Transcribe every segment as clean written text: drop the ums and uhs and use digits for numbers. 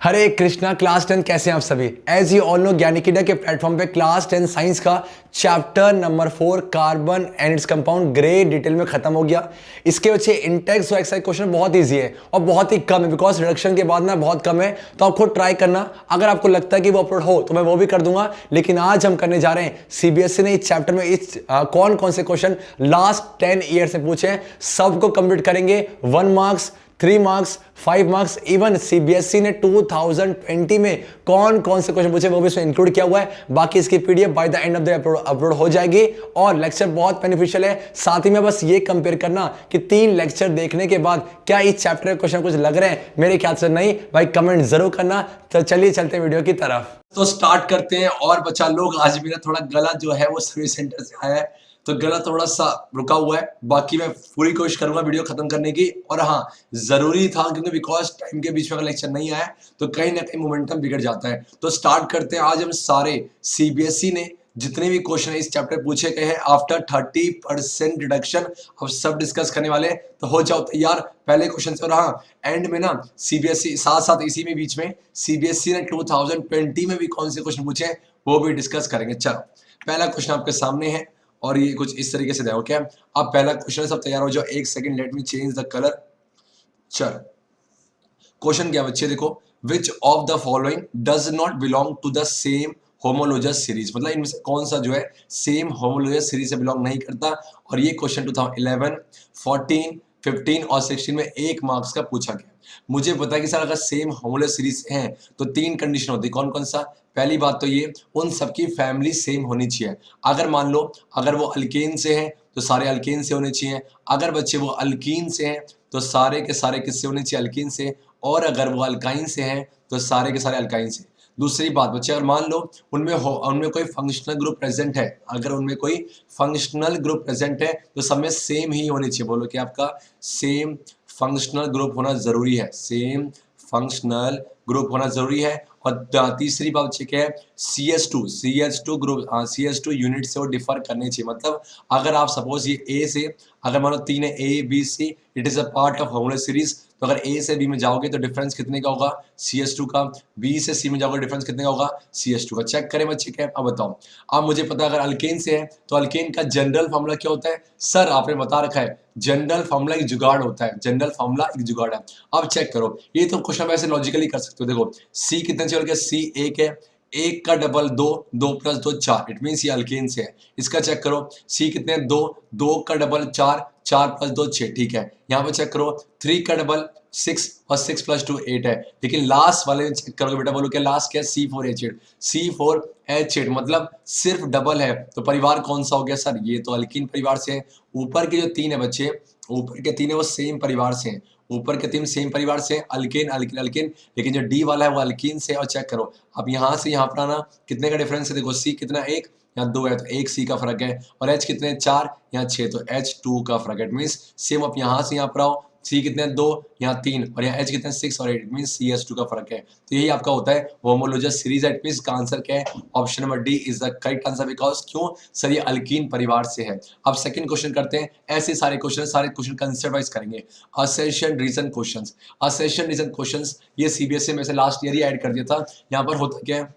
हरे Krishna class 10 कैसे हैं आप सभी। एज यू ऑल नो ज्ञानिकीडा के प्लेटफॉर्म पे क्लास 10 साइंस का chapter number 4 carbon and its compound grey detail में खत्म हो गया। इसके बच्चे इंटेक्स और एक्सरसाइज क्वेश्चन बहुत इजी है और बहुत ही कम है बिकॉज रिडक्शन के बाद ना बहुत कम है, तो आप खुद ट्राई करना। अगर आपको लगता है कि वो अपलोड हो तो मैं वो भी कर दूंगा, लेकिन आज हम करने जा रहे हैं सीबीएसई ने इस चैप्टर में कौन कौन से क्वेश्चन लास्ट 10 ईयर से पूछे हैं, सबको कंप्लीट करेंगे। 1 marks, 3 marks, 5 marks, even CBSE ने 2020 में कौन कौन से क्वेश्चन पूछे वो भी इसमें इंक्लूड किया हुआ है। बाकी इसकी PDF by the end of the upload हो जाएगी और लेक्चर बहुत बेनिफिशियल है। साथ ही में बस ये कंपेयर करना कि 3 लेक्चर देखने के बाद क्या इस चैप्टर के क्वेश्चन कुछ लग रहे हैं, मेरे ख्याल से नहीं भाई, कमेंट जरूर करना। तो चलिए चलते हैं वीडियो की तरफ। तो स्टार्ट करते हैं। और बच्चा लोग, आज मेरा थोड़ा गला जो है वो सर्विस सेंटर से आया है तो गला थोड़ा सा रुका हुआ है। बाकी मैं पूरी कोशिश करूंगा वीडियो खत्म करने की। और हाँ, जरूरी था क्योंकि बिकॉज टाइम के बीच में अगर लेक्चर नहीं आया तो कहीं ना कहीं मोमेंटम बिगड़ जाता है। तो स्टार्ट करते हैं। आज हम सारे सीबीएसई ने जितने भी क्वेश्चन इस चैप्टर पूछे गए हैं आफ्टर 30% रिडक्शन, अब सब डिस्कस करने वाले हैं। तो हो जाओ तैयार पहले क्वेश्चन से। और हाँ, एंड में ना सीबीएसई साथ साथ इसी में बीच में सीबीएसई ने 2020 में भी कौन से क्वेश्चन पूछे हैं वो भी डिस्कस करेंगे। चलो, पहला क्वेश्चन आपके सामने है और ये कुछ इस तरीके से देखो। क्या अब पहला क्वेश्चन, सब तैयार हो जाओ। एक second, let me change the colour. चलो, क्वेश्चन क्या बच्चे देखो, which of the following does not belong to the same homologous series, मतलब इनमें से कौन सा जो है सेम होमोलोजस सीरीज से बिलोंग नहीं करता। और ये क्वेश्चन 2011, 14, 15 और 16 में 1 मार्क्स का पूछा गया। मुझे पता है कि सर अगर सेम होमोलोजस सीरीज हैं तो 3 कंडीशन होती है। कौन कौन सा? पहली बात तो ये, उन सबकी फैमिली सेम होनी चाहिए। अगर मान लो अगर वो अल्केन से हैं तो सारे अल्केन से होने चाहिए। अगर बच्चे वो अल्कीन से हैं तो सारे के सारे किससे होने चाहिए? अल्कीन से। और अगर वो अल्काइन से हैं तो सारे के सारे अल्काइन से। दूसरी बात बच्चे, अगर मान लो उनमें कोई फंक्शनल ग्रुप प्रेजेंट है, अगर उनमें कोई फंक्शनल ग्रुप प्रेजेंट है तो सब में सेम ही होनी चाहिए। बोलो कि आपका सेम फंक्शनल ग्रुप होना जरूरी है, सेम फंक्शनल ग्रुप होना जरूरी है। और तीसरी बात बच्चे क्या है? CH2 ग्रुप, CH2 यूनिट से वो डिफर करने चाहिए। मतलब अगर आप सपोज ये ए से, अगर मान लो 3 है A B C, it is a part of homologous series, तो अगर ए से बी में जाओगे तो डिफरेंस कितने का होगा? CH2 का। बी से सी में जाओगे डिफरेंस कितने का होगा? CH2 का। चेक करें बच्चे क्या है। अब बताओ, अब मुझे पता है अगर अल्केन से है तो अल्केन का जनरल फॉर्मूला क्या होता है? सर आपने बता रखा है, जनरल फॉर्मूला एक जुगाड़ होता है, जनरल फॉर्मूला एक जुगाड़ है। अब चेक करो, ये तो क्वेश्चन वैसे लॉजिकली कर सकते हो। देखो सी कितने चाहिए? सी 1 है, 1 का डबल 2, 2 प्लस 2 4, इट मीन ये अल्केन से है। इसका चेक करो, सी कितने? 2, 2 का डबल 4, 4 प्लस 2 6, ठीक है। यहाँ पे चेक करो, 3 का डबल 6 और 6 प्लस 2 8 है। लेकिन लास्ट वाले में चेक करोगे बेटा, बोलो क्या लास्ट क्या है? C4H8, C4H8 मतलब सिर्फ डबल है। तो परिवार कौन सा हो गया सर? ये तो अल्कीन परिवार से है। ऊपर के जो 3 है बच्चे, ऊपर के 3 है वो सेम परिवार से हैं। ऊपर के 3 सेम परिवार से हैं, अल्केन अल्केन अल्केन। लेकिन जो डी वाला है वो अल्कीन से। और चेक करो, अब यहाँ से यहाँ पर आना, कितने का डिफरेंस है? देखो सी कितना? 1, यहाँ 2 है तो 1 सी का फर्क है। और एच कितने? 4, यहाँ 6 तो H2 का फर्क है। It means same. अब यहाँ से यहाँ पर आओ, सी कितने? 2, यहाँ 3 और यहाँ एच कितने? 6 और 8, इट मीन्स CH2 का फर्क है। तो यही आपका होता है होमोलोजस सीरीज। इट मीन्स का आंसर क्या है? Option number D is the correct answer. Because क्यों सर? ये अल्कीन परिवार से है। अब सेकंड क्वेश्चन करते हैं। ऐसे सारे क्वेश्चन कंसेप्ट वाइज करेंगे। असेशन रीजन क्वेश्चंस, असेशन रीजन क्वेश्चंस ये सीबीएसई में से लास्ट ईयर ही ऐड कर दिया था। यहाँ पर होता क्या है,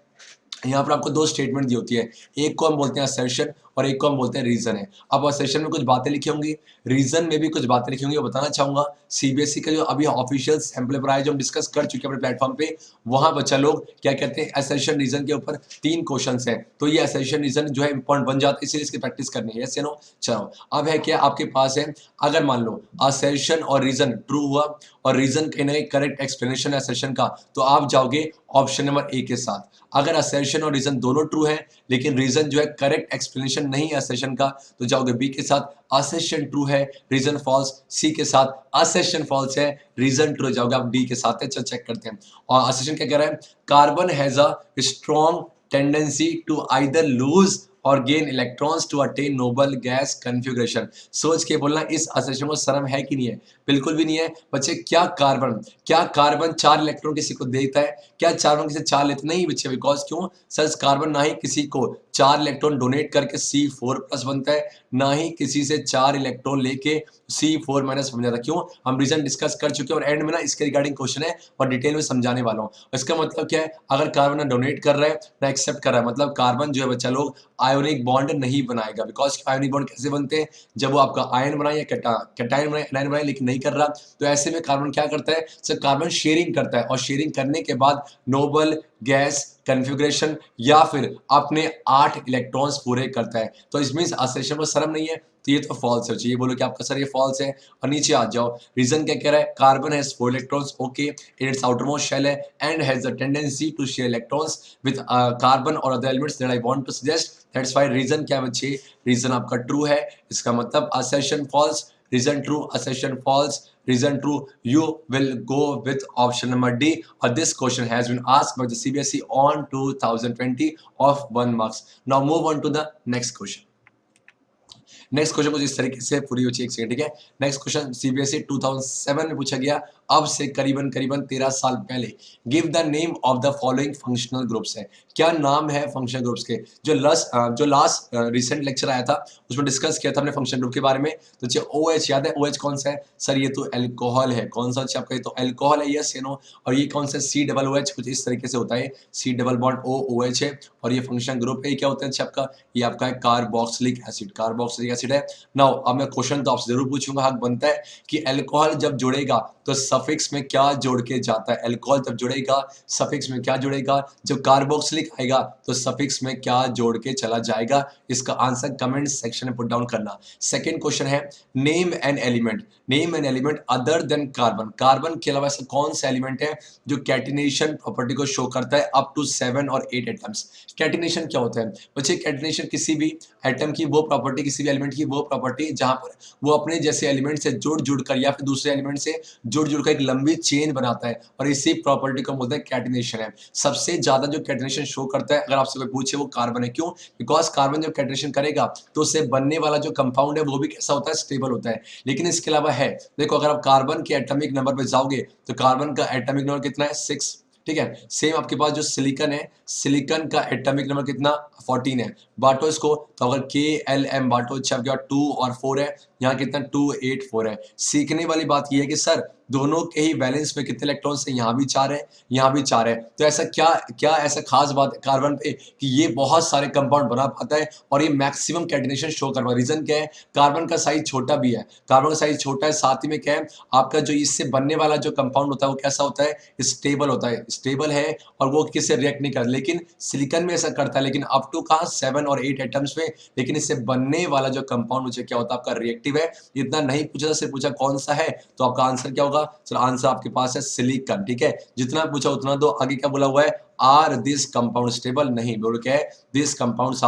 यहाँ पर आपको 2 स्टेटमेंट दी होती है, एक को हम बोलते हैं असर्शन और एक को हम बोलते हैं रीजन है। अब असर्शन में कुछ बातें लिखी होंगी, रीजन में भी कुछ बातें लिखी होंगी। बताना चाहूंगा सीबीएसई का जो अभी ऑफिशियल सैंपल पेपर आया जो हम डिस्कस कर चुके हैं अपने प्लेटफॉर्म पे, वहां बच्चा लोग क्या कहते हैं, असर्शन रीजन के ऊपर 3 क्वेश्चंस हैं। तो ये असर्शन रीजन जो है इंपॉर्टेंट बन जाता है, इसलिए इसकी प्रैक्टिस करनी है। यस या नो? चलो, अब है क्या आपके पास है, अगर मान लो असर्शन और रीजन ट्रू हुआ और रीजन कहीं ना कहीं करेक्ट एक्सप्लेनेशन है असर्शन का, तो आप जाओगे ऑप्शन नंबर ए के साथ। अगर असर्शन और रीजन दोनों ट्रू है लेकिन रीजन जो है करेक्ट एक्सप्लेनेशन नहीं है असर्शन का, तो जाओगे बी के साथ। असर्शन ट्रू है, रीजन फॉल्स, सी के साथ। असर्शन फॉल्स है, रीजन ट्रू, जाओगे आप डी के साथ है। चलो चेक करते हैं। और असर्शन क्या कह रहा है? Carbon has a strong tendency to either lose और gain electrons to attain noble gas configuration. सोच के बोलना इस असोसिएशन को शर्म है कि नहीं है? बिल्कुल भी नहीं है बच्चे। क्या कार्बन 4 इलेक्ट्रॉन किसी को देता है? क्या कार्बन किसी 4 लेते नहीं बच्चे? बिकॉज क्यों सर, कार्बन ना ही किसी को 4 इलेक्ट्रॉन डोनेट करके C4+ बनता है, ना ही किसी से 4 इलेक्ट्रॉन लेके C4- बन जाता है। क्यों? हम रीजन डिस्कस कर चुके हैं और एंड में ना इसके रिगार्डिंग क्वेश्चन है और डिटेल में समझाने वाला हूँ। इसका मतलब क्या है? अगर कार्बन ना डोनेट कर रहा है ना एक्सेप्ट कर रहा है, मतलब कार्बन जो है बच्चा लोग आयोनिक बॉन्ड नहीं बनाएगा। बिकॉज आयोनिक बॉन्ड कैसे बनते हैं? जब वो आपका आयन बनाए या कैटायन बनाए, एनायन बनाए, लेकिन नहीं कर रहा, तो ऐसे में कार्बन क्या करता है सर? कार्बन शेयरिंग करता है और शेयरिंग करने के बाद नोबल गैस कन्फिग्रेशन या फिर अपने 8 इलेक्ट्रॉन्स पूरे करता है। तो इस मींस असोसिएशन को शर्म नहीं है, तो ये तो फॉल्स है। ये बोलो कि आपका सर ये फॉल्स है और नीचे आ जाओ। रीजन क्या कह रहा है? Carbon has 4 electrons, okay, in its outermost shell है and has the tendency to share electrons with carbon और other elements that I want to suggest. That's why reason क्या बच्चे? रीजन आपका ट्रू है। इसका मतलब assertion false, reason true, assertion false, reason true. You will go with option number D. Or this question has been asked by the CBSE on 2020 of 1 marks. Now move on to the next question. Next question कुछ इस तरीके से पूरी होती है, एक second, ठीक है। नेक्स्ट क्वेश्चन सीबीएसई 2007 में पूछा गया, अब से करीबन 13 साल पहले। Give the name of the following functional groups है। क्या नाम है फंक्शनल ग्रुप्स के? जो लास्ट रिसेंट लेक्चर आया था उसमें डिस्कस किया था हमने फंक्शनल ग्रुप के बारे में। तो OH याद है? OH कौन सा है सर? ये तो एल्कोहल है। कौन सा अच्छा आपका? ये तो एल्कोहल है, यस या नो। और ये कौन सा? COOH, कुछ इस तरीके से होता है। C डबल बॉन्ड OOH है और ये फंक्शनल ग्रुप है। ये क्या होता है अच्छा आपका? ये आपका है कार्बोक्सिलिक एसिड। कार्बोक्सिलिक एसिड है। नाउ अब मैं क्वेश्चन तो आपसे जरूर पूछूंगा, हक बनता है कि एल्कोहल जब जुड़ेगा तो सफिक्स में क्या जोड़ के जाता है? एल्कोहल जब जुड़ेगा सफिक्स में क्या जुड़ेगा? जब कार्बोक्सिलिक आएगा तो सफिक्स में क्या जोड़ के चला जाएगा? इसका आंसर कमेंट सेक्शन में पुट डाउन करना। सेकंड क्वेश्चन है, name an element other than carbon. Carbon के अलावा ऐसा कौन सा एलिमेंट है जो कैटिनेशन प्रॉपर्टी को शो करता है अप टू 7 और 8 एटम्स? कैटिनेशन क्या होता है बच्चे? कैटिनेशन किसी भी एटम की वो प्रॉपर्टी, किसी भी एलिमेंट की वो प्रॉपर्टी जहां पर वो अपने जैसे एलिमेंट से जुड़ कर या फिर दूसरे एलिमेंट से जुड़ कर एक लंबी चेन बनाता है और इसी प्रॉपर्टी को बोलते हैं कैटिनेशन है। सबसे ज्यादा जो कैटिनेशन शो करता है अगर आपसे कोई पूछे वो कार्बन है। क्यों? बिकॉज कार्बन जब कैटिनेशन करेगा तो उससे बनने वाला जो कंपाउंड है वो भी कैसा होता है? स्टेबल होता है। लेकिन इसके अलावा है, देखो अगर आप कार्बन के एटॉमिक नंबर पे जाओगे तो कार्बन का एटॉमिक नंबर कितना है? 6, ठीक है। सेम आपके पास जो सिलिकॉन है, सिलिकॉन का एटॉमिक नंबर कितना? 14 है। बांटो इसको, तो अगर KLM बांटो, अच्छा आपके पास 2 और 4 है, यहाँ कितना? 2 8 4 है। सीखने वाली बात यह है कि सर दोनों के ही वैलेंस में कितने इलेक्ट्रॉन्स हैं? यहाँ भी 4 है, यहाँ भी 4 है। तो ऐसा क्या ऐसा खास बात है कार्बन पे कि ये बहुत सारे कंपाउंड बना पाता है और ये मैक्सिमम कैटिनेशन शो करवा। रीजन क्या है? कार्बन का साइज छोटा भी है, कार्बन का साइज छोटा है, साथ ही में क्या है आपका जो इससे बनने वाला जो कंपाउंड होता है वो कैसा होता है? स्टेबल होता है। स्टेबल है और वो किससे रिएक्ट नहीं करता। लेकिन सिलिकॉन में ऐसा करता है, लेकिन अप टू कहाँ? 7 और 8 एटम्स में। लेकिन इससे बनने वाला जो कंपाउंड मुझे क्या होता है? आपका रिएक्टिव है। इतना नहीं पूछा, सिर्फ पूछा कौन सा है, तो आपका आंसर क्या होगा? सर आंसर आपके पास है सिलिकॉन, ठीक है। जितना पूछा उतना दो। आगे क्या बोला हुआ है? Are this compound stable? नहीं, बोल क्या है? This compounds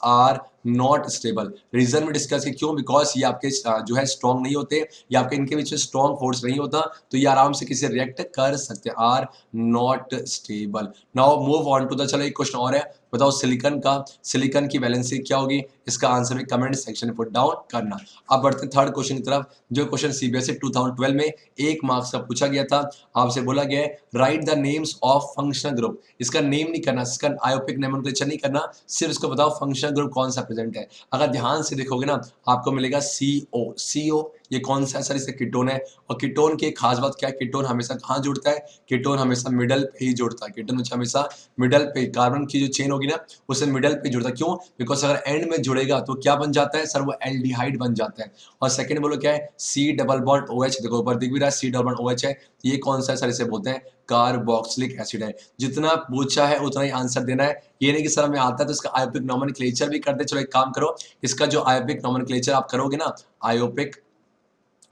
are not stable. Reason में डिस्कस किया, क्यों? बिकॉज ये आपके जो है स्ट्रॉन्ग नहीं होते, या आपके इनके बीच में स्ट्रॉन्ग फोर्स नहीं होता, तो ये आराम से किसी रिएक्ट कर सकते हैं। Are not stable. Now move on to the, चलो एक क्वेश्चन और है, बताओ सिलिकॉन की वैलेंसी क्या होगी? इसका आंसर भी कमेंट सेक्शन में पुट डाउन करना। अब बढ़ते हैं थर्ड क्वेश्चन की तरफ, जो क्वेश्चन सीबीएसई 2012 में 1 मार्क्स का पूछा गया था। आपसे बोला गया है write the names of functional group. इसका नेम नहीं करना, इसका आयोपिक नोमेनक्लेचर नहीं करना, सिर्फ इसको बताओ फंक्शनल ग्रुप कौन सा प्रेजेंट है। अगर ध्यान से देखोगे ना आपको मिलेगा CO। ये कौन सा है सर? इसे कीटोन है। और कीटोन की खास बात क्या है? कीटोन हमेशा कहाँ जुड़ता है? कीटोन हमेशा मिडल पे ही जुड़ता है। कीटोन हमेशा मिडल पे, कार्बन की जो चेन होगी ना उसे मिडल पे जुड़ता है। क्यों? बिकॉज अगर एंड में जुड़ेगा तो क्या बन जाता है सर? वो एल्डिहाइड बन जाता है। और सेकंड बोलो क्या है? C डबल बॉन्ड OH, देखो ऊपर दिख भी रहा है C डबल बॉन्ड OH है। ये कौन सा है सर? इसे बोलते हैं कार्बोक्सिलिक एसिड है। जितना पूछा है उतना ही आंसर देना है। ये नहीं कि सर हमें आता है तो इसका आयोपिक नोमेनक्लेचर भी कर दे। चलो एक काम करो, इसका जो आयोपिक नोमेनक्लेचर आप करोगे ना, आयोपिक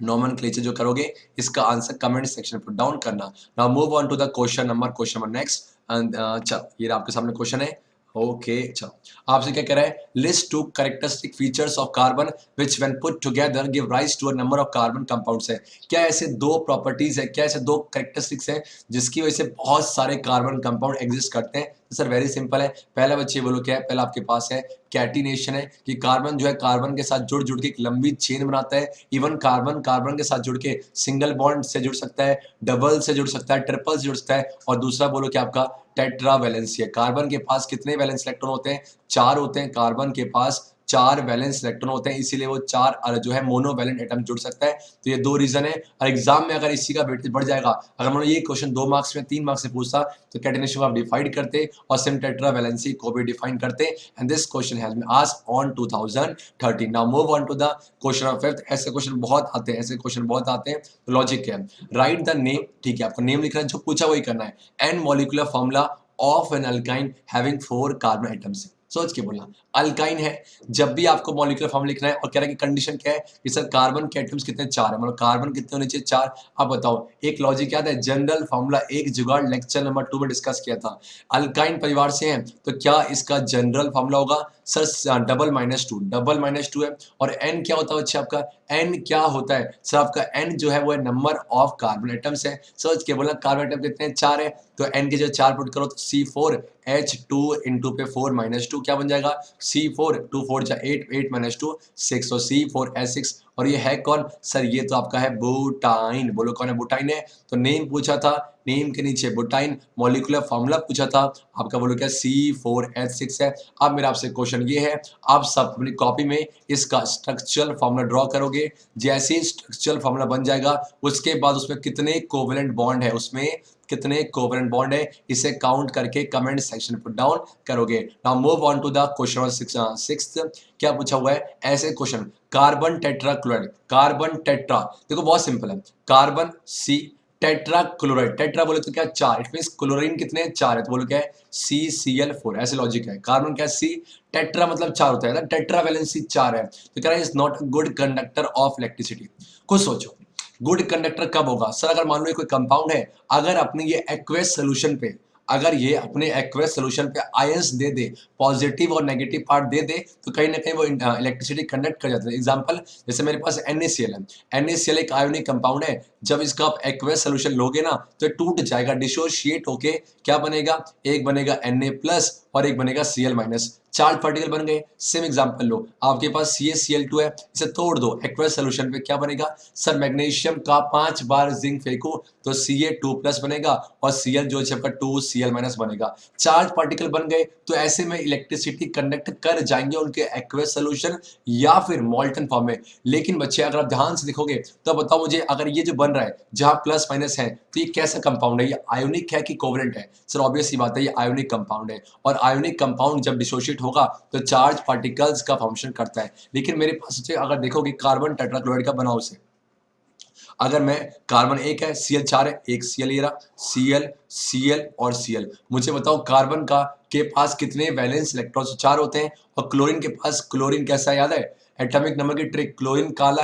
नोमेनक्लेचर जो करोगे, इसका आंसर कमेंट सेक्शन में पुट डाउन करना। Now move on to the question number next. And चलो ये आपके सामने क्वेश्चन है। ओके चलो आपसे क्या कह रहा है? List 2 characteristic features of carbon which when put together give rise to a number of carbon compounds है। क्या ऐसे 2 प्रॉपर्टीज है, क्या ऐसे 2 कैरेक्टरिस्टिक्स हैं जिसकी वजह से बहुत सारे कार्बन कंपाउंड एग्जिस्ट करते हैं? सर वेरी सिंपल है। पहला बच्चे बोलो क्या है, पहला आपके पास है कैटिनेशन है कि कार्बन जो है कार्बन के साथ जुड़ जुड़ के एक लंबी चेन बनाता है। इवन कार्बन कार्बन के साथ जुड़ के सिंगल बॉन्ड से जुड़ सकता है, डबल से जुड़ सकता है, ट्रिपल से जुड़ सकता है। और दूसरा बोलो क्या आपका टेट्रा वैलेंसी है। कार्बन के पास कितने वैलेंस इलेक्ट्रॉन होते हैं? 4 होते हैं। कार्बन के पास 4 वैलेंस इलेक्ट्रॉन होते हैं, इसीलिए वो 4 जो है मोनोवैलेंट एटम जुड़ सकता है। तो ये 2 रीजन है। और एग्जाम में अगर इसी का वेटेज बढ़ जाएगा, अगर मान लो ये क्वेश्चन 2 मार्क्स में 3 मार्क्स से पूछता, तो कैटिनेशन को आप डिफाइंड करते और सिम टेट्रा वैलेंसी को भी डिफाइन करते। And this question has been asked on 2013। Now move on to the question of fifth. ऐसे क्वेश्चन बहुत आते हैं, ऐसे क्वेश्चन बहुत आते हैं। तो लॉजिक क्या है? राइट द नेम, ठीक है, आपको नेम लिखना है, जो पूछा वही करना है। And molecular formula of an alkyne having 4 carbon atoms. सोच के बोलना अल्काइन है। जब भी आपको मॉलिक्यूलर फॉर्मूला लिखना है और कह रहा है कि कंडीशन क्या है कि सर कार्बन के एटम्स कितने? 4 है, मतलब कार्बन कितने होने चाहिए? 4। अब बताओ, एक लॉजिक याद है, जनरल फॉर्मूला एक जुगाड़ लेक्चर नंबर 2 में डिस्कस किया था। अल्काइन परिवार से हैं तो क्या इसका जनरल फॉर्मूला होगा? सर डबल माइनस टू है। और एन क्या होता है बच्चे आपका? एन क्या होता है सर आपका? एन जो है वो है नंबर ऑफ कार्बन एटम्स है। सोच के बोलना कार्बन एटम कितने हैं? 4 है। तो एन के जो 4 पुट करो तो C4H2 इंटू पे 4 माइनस 2 क्या बन जाएगा? C4 2 4 जा 8, 8 माइनस 2 6, तो C4H6। और ये है कौन सर? ये तो आपका है बुटाइन। बोलो कौन है? बुटाइन है। तो नेम पूछा था, नेम के नीचे बुटाइन, मॉलिक्यूलर फॉर्मूला पूछा था आपका, बोलो क्या? C4H6 है। अब मेरा आपसे क्वेश्चन ये है, आप सब अपनी कॉपी में इसका स्ट्रक्चरल फॉर्मूला ड्रॉ करोगे। जैसे ही स्ट्रक्चरल फॉर्मूला बन जाएगा, उसके बाद उसमें कितने कोवेलेंट बॉन्ड है, उसमें कितने कोवेलेंट बॉन्ड है, इसे काउंट करके कमेंट सेक्शन पुट डाउन करोगे। Now move on to the question number 6। क्या पूछा हुआ है? ऐसे question, carbon tetra chloride, carbon tetra, देखो बहुत सिंपल है, carbon C, tetra chloride, tetra बोले तो क्या? 4, इट मींस क्लोरीन कितने? 4 है, तो बोलो क्या है? CCl4। ऐसे लॉजिक है। कार्बन क्या? C, टेट्रा मतलब 4 होता है ना, टेट्रा वैलेंसी 4 है। तो कह रहा है is not a good conductor of electricity. खुद सोचो, गुड कंडक्टर कब होगा सर? अगर मान लो ये कोई कंपाउंड है, अगर अपने ये एक्वेस सोल्यूशन पे, अगर ये अपने एक्वेस सोल्यूशन पे आयंस दे दे, पॉजिटिव और नेगेटिव पार्ट दे दे, तो कहीं ना कहीं वो इलेक्ट्रिसिटी कंडक्ट कर जाता है। एग्जांपल, जैसे मेरे पास NaCl है, NaCl एक आयोनिक कंपाउंड है। जब इसका आप एक्वेस सोल्यूशन लोगे ना, तो टूट जाएगा, डिसोशिएट होके क्या बनेगा? एक बनेगा Na+ और एक बनेगा Cl-। चार्ज पार्टिकल बन गए। सेम एग्जांपल लो, आपके पास CaCl2 है, इसे तोड़ दो, एक्वेस सोल्यूशन पे क्या बनेगा? सर मैग्नीशियम का 5 बार जिंक फेंको तो Ca2+ बनेगा और Cl जो है आपका 2Cl- बनेगा। चार्ज पार्टिकल बन गए, तो ऐसे में इलेक्ट्रिसिटी कंडक्ट कर जाएंगे उनके एक्वेस सोल्यूशन या फिर मॉल्टन फॉर्म में। लेकिन बच्चे अगर आप ध्यान से देखोगे तो बताओ मुझे, अगर ये जो बन रहा है जहां प्लस माइनस है, तो ये कैसा कंपाउंड है? ये आयोनिक है कि कोवेलेंट है? सर ऑब्वियस सी बात है, ये आयोनिक कंपाउंड है। और आयोनिक कंपाउंड जब डिसोशिएट होगा तो चार्ज पार्टिकल्स का फॉर्मेशन करता है। लेकिन मेरे पास अगर देखोगे कार्बन टेट्राक्लोराइड का बना उसे, अगर मैं कार्बन एक है, Cl 4 है, एक Cl ले रहा, Cl और Cl। मुझे बताओ कार्बन का के पास कितने वैलेंस इलेक्ट्रॉन? 4 होते हैं। और क्लोरीन के पास, क्लोरीन कैसा याद है? एटॉमिक नंबर की ट्रिक, क्लोरीन काला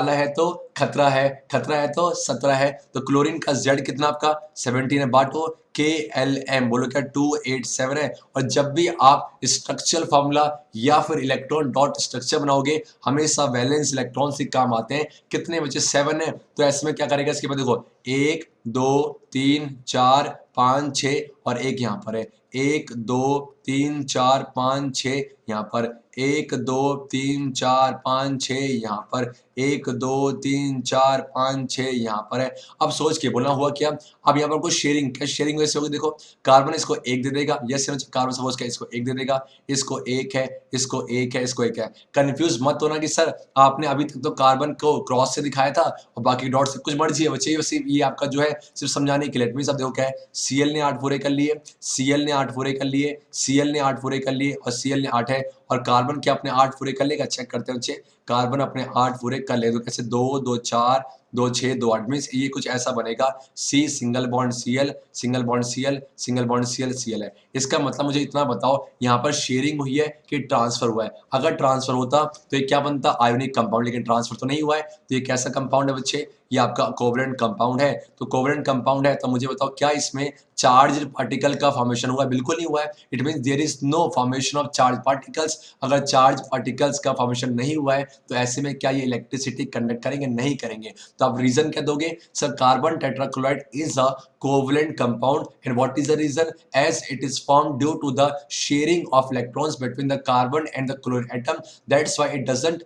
है तो खतरा है, खतरा है तो 17 है। तो क्लोरीन का Z कितना आपका? 17 है। बांटो KLM, बोलो क्या? 287 है। और जब भी आप स्ट्रक्चरल फार्मूला या फिर इलेक्ट्रॉन डॉट स्ट्रक्चर बनाओगे, हमेशा वैलेंस इलेक्ट्रॉन से काम आते हैं। कितने बचे? 7 है। तो ऐसे में क्या करेगा? इसके बाद देखो 1 2 3 4 5 6 और एक यहाँ पर है, 1 2 3 4 5 6 यहाँ पर, 1 2 3 4 5 6 यहाँ पर, 1 2 3 4 5 6 यहाँ पर है। अब सोच के बोलना हुआ क्या? अब यहाँ पर कुछ शेयरिंग, क्या शेयरिंग वैसे होगी? देखो कार्बन इसको 1 दे देगा, यस कार्बन सपोज क्या इसको 1 दे देगा, इसको 1 है, इसको 1 है, इसको 1 है। कंफ्यूज मत होना कि सर आपने अभी तक तो कार्बन को क्रॉस से दिखाया था और बाकी डॉट से, कुछ मर्जी है बच्चे, ये आपका जो है सिर्फ समझाने के लिए। मींस अब देखो क्या है, Cl ने 8 पूरे कर लिए, Cl ने 8 पूरे कर लिए, Cl ने 8 पूरे कर लिए और Cl ने 8 है। और कार्बन क्या अपने 8 पूरे कर लेगा? चेक करते हैं बच्चे, कार्बन अपने 8 पूरे कर ले तो कैसे? 2 2 4 2 6 2 8, मींस ये कुछ ऐसा बनेगा, C single bond Cl, single bond Cl, single bond Cl, Cl है। इसका मतलब मुझे इतना बताओ, यहाँ पर शेयरिंग हुई है कि ट्रांसफर हुआ है? अगर ट्रांसफर होता तो ये क्या बनता? Ionic compound. लेकिन ट्रांसफर तो नहीं हुआ है, तो ये कैसा कंपाउंड है बच्चे? ये आपका कोवलेंट कंपाउंड है। तो कोवलेंट कंपाउंड है तो मुझे बताओ क्या इसमें चार्ज पार्टिकल का फॉर्मेशन हुआ? बिल्कुल नहीं हुआ है। It means there is no formation of charge particles. अगर चार्ज पार्टिकल्स का फॉर्मेशन नहीं हुआ है तो ऐसे में क्या ये इलेक्ट्रिसिटी कंडक्ट करेंगे? नहीं करेंगे। तो आप रीजन क्या दोगे? Sir carbon tetrachloride is a covalent compound, and what is the reason? As it is formed due to the sharing of electrons between the carbon and the chlorine atom. That's why it doesn't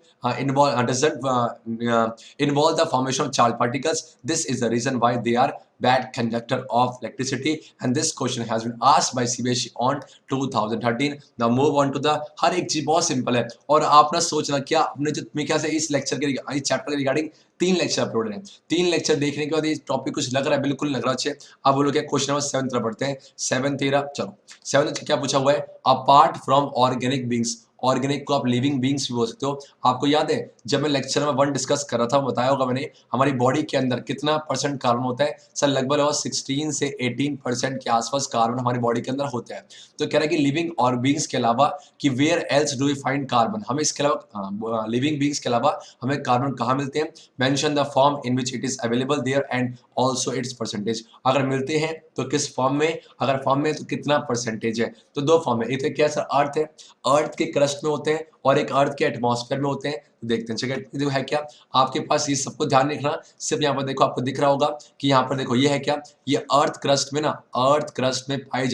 involve the formation of charged particles. This is the reason why they are bad conductor of electricity, and this question has been asked by CBSE on 2013. Now move on to the हर एक चीज बहुत simple है। और आप ना सोचना क्या आपने जो मेरे ख्याल से इस लेक्चर के इस चैप्टर के रिगार्डिंग 3 लेक्चर अपलोड हैं। 3 लेक्चर देखने के बाद ये टॉपिक कुछ लग रहा है? बिल्कुल लग रहा है। अब वो लोग क्या क्वेश्चन नंबर 7 तरफ पढ़ते हैं। 7 13 चलो 7 क्या पूछा हुआ है? Apart from organic beings, organic को आप लिविंग बींग्स भी बोल सकते हो। आपको याद है जब मैं लेक्चर नंबर 1 डिस्कस कर रहा था बताया होगा मैंने हमारी बॉडी के अंदर कितना % कार्बन होता है? सर लगभग 16 से 18% के आसपास कार्बन हमारी बॉडी के अंदर होता है। तो कह रहा है कि लिविंग और बींग्स के अलावा कि where else do we find carbon, हमें इसके अलावा लिविंग बींग्स के अलावा हमें कार्बन कहाँ मिलते हैं? Mention the form in which it is available there and also its percentage. अगर मिलते हैं तो किस फॉर्म में, अगर फॉर्म में तो कितना परसेंटेज है? तो 2 फॉर्म है। एक तो क्या सर अर्थ है, अर्थ के क्रस्ट में होते हैं और एक अर्थ के एटमॉस्फेयर में होते हैं। तो देखते हैं चलिए है क्या आपके पास, ये सबको ध्यान रखना। सिर्फ यहाँ पर देखो आपको दिख रहा होगा कि यहाँ पर देखो ये है क्या, ये अर्थ क्रस्ट में ना, अर्थ क्रस्ट में पाए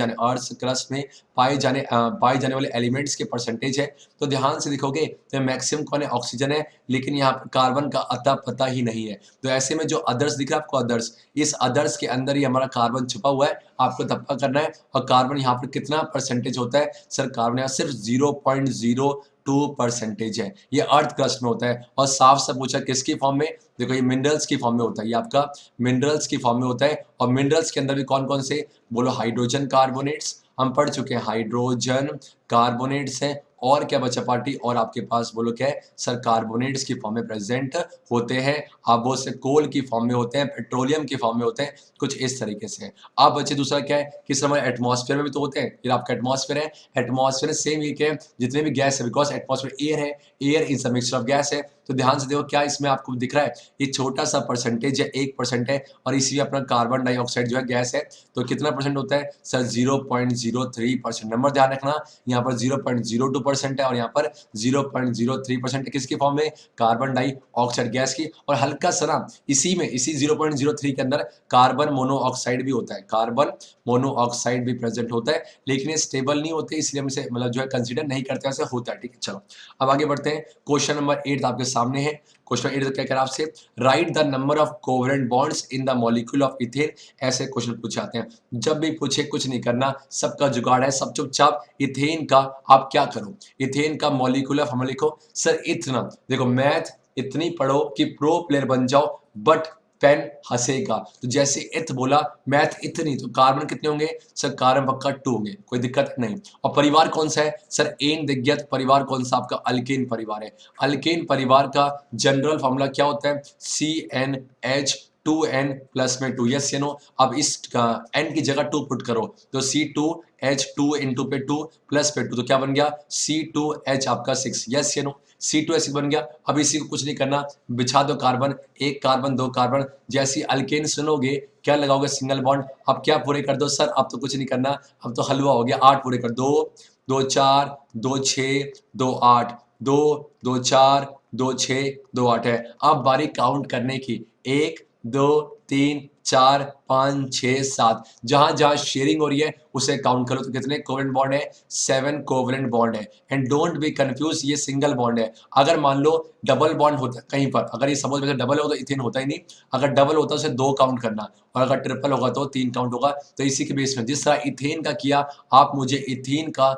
जाने वाले एलिमेंट्स के परसेंटेज है। तो ध्यान से देखोगे तो मैक्सिमम कौन है? ऑक्सीजन है, लेकिन यहाँ पर कार्बन का अता पता ही नहीं है। तो ऐसे में जो अदर्स दिख रहा है आपको, अदर्स, इस अदर्स के अंदर ही हमारा कार्बन छुपा हुआ है। आपको धप्पा करना है। और कार्बन यहाँ पर कितना परसेंटेज होता है? सर कार्बन यहाँ सिर्फ 0.02% है। ये अर्थ क्रस्ट में होता है। और साफ साफ पूछा किसकी फॉर्म में? देखो ये मिनरल्स की फॉर्म में होता है। ये आपका मिनरल्स की फॉर्म में होता है। और मिनरल्स के अंदर भी कौन कौन से? बोलो हाइड्रोजन कार्बोनेट्स, हम पढ़ चुके हैं हाइड्रोजन कार्बोनेट्स हैं। और क्या बचा पार्टी? और आपके पास बोलो क्या है? सर कार्बोनेट्स की फॉर्म में प्रेजेंट होते हैं। आप वो से कोल की फॉर्म में होते हैं, पेट्रोलियम की फॉर्म में होते हैं, कुछ इस तरीके से। आप बच्चे दूसरा क्या है कि समय एटमॉस्फेयर में भी तो होते हैं। ये आपका एटमॉस्फेयर है, एटमॉस्फेयर सेम ये क्या है? जितने भी गैस है, बिकॉज एटमॉस्फेयर एयर है, air is a mixture of gas है। तो ध्यान से देखो क्या इसमें आपको दिख रहा है? ये छोटा सा परसेंटेज है, 1% है। और इसी में अपना कार्बन डाइऑक्साइड जो है गैस है। तो कितना परसेंट होता है? सर 0.03%। नंबर ध्यान रखना, यहाँ पर 0.02% है और यहाँ पर 0.03% है। किसकी फॉर्म में? कार्बन डाइऑक्साइड गैस की। और हल्का सा ना इसी 0.03 के अंदर कार्बन मोनोऑक्साइड भी होता है, कार्बन मोनोऑक्साइड भी प्रेजेंट होता है। लेकिन ये स्टेबल नहीं होते, इसलिए हम इसे मतलब जो है कंसीडर नहीं करते, ऐसे होता है। ठीक है चलो अब आगे बढ़ते हैं। क्वेश्चन नंबर 8 आपके सामने है। क्वेश्चन 8 क्या कह रहा है आपसे? Right the number of covalent bonds in the molecule of ethane. ऐसे क्वेश्चन पूछे जाते हैं। जब भी पूछे कुछ नहीं करना, सबका जुगाड़ है, सब चुपचाप इथेन का आप क्या करो? इथेन का मॉलिक्यूलर फॉर्मूला लिखो। सर इतना देखो मैथ इतनी पढ़ो कि प्रो प्लेयर बन जाओ, बट पेन हंसेगा। तो जैसे इथ बोला, मैथ इतनी, तो कार्बन कितने होंगे? सर कार्बन पक्का 2 होंगे, कोई दिक्कत नहीं। और परिवार कौन सा है? सर एन दिग्गत परिवार कौन सा? आपका अल्केन परिवार है। अल्केन परिवार का जनरल फॉर्मूला क्या होता है? CnH2n प्लस में 2। यस या नो? अब इस n की जगह 2 पुट करो तो C2H2 इंटू पे 2 प्लस पे 2, तो क्या बन गया? C2H आपका 6। यस या नो? C2H6 बन गया। अब इसी को कुछ नहीं करना, बिछा दो कार्बन, 1 कार्बन 2 कार्बन। जैसी अल्केन सुनोगे क्या लगाओगे? Single bond. अब क्या पूरे कर दो? सर अब तो कुछ नहीं करना, अब तो हलवा हो गया। 8 पूरे कर दो, 2 4 2 6 2 8, 2 2 4 2 6 2 8 है। अब बारी काउंट करने की, 1 2 3 4 5 6 7, जहां जहां शेयरिंग हो रही है उसे काउंट करो। तो कितने कोवेलेंट बॉन्ड है? 7 कोवेलेंट बॉन्ड है। एंड डोंट बी कंफ्यूज, ये सिंगल बॉन्ड है। अगर मान लो डबल बॉन्ड होता है कहीं पर, अगर ये सपोज में डबल हो तो इथेन होता ही नहीं। अगर डबल होता है उसे 2 काउंट करना, और अगर ट्रिपल होगा तो 3 काउंट होगा। तो इसी के बेस में जिस तरह इथेन का किया, आप मुझे इथेन का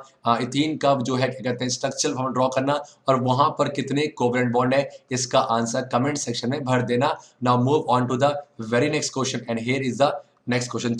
जो है क्या कहते हैं स्ट्रक्चरल फॉर्म ड्रॉ करना, और वहां पर कितने कोवेलेंट बॉन्ड है इसका आंसर कमेंट सेक्शन में भर देना। Now move on to the very next question, and here is the next question.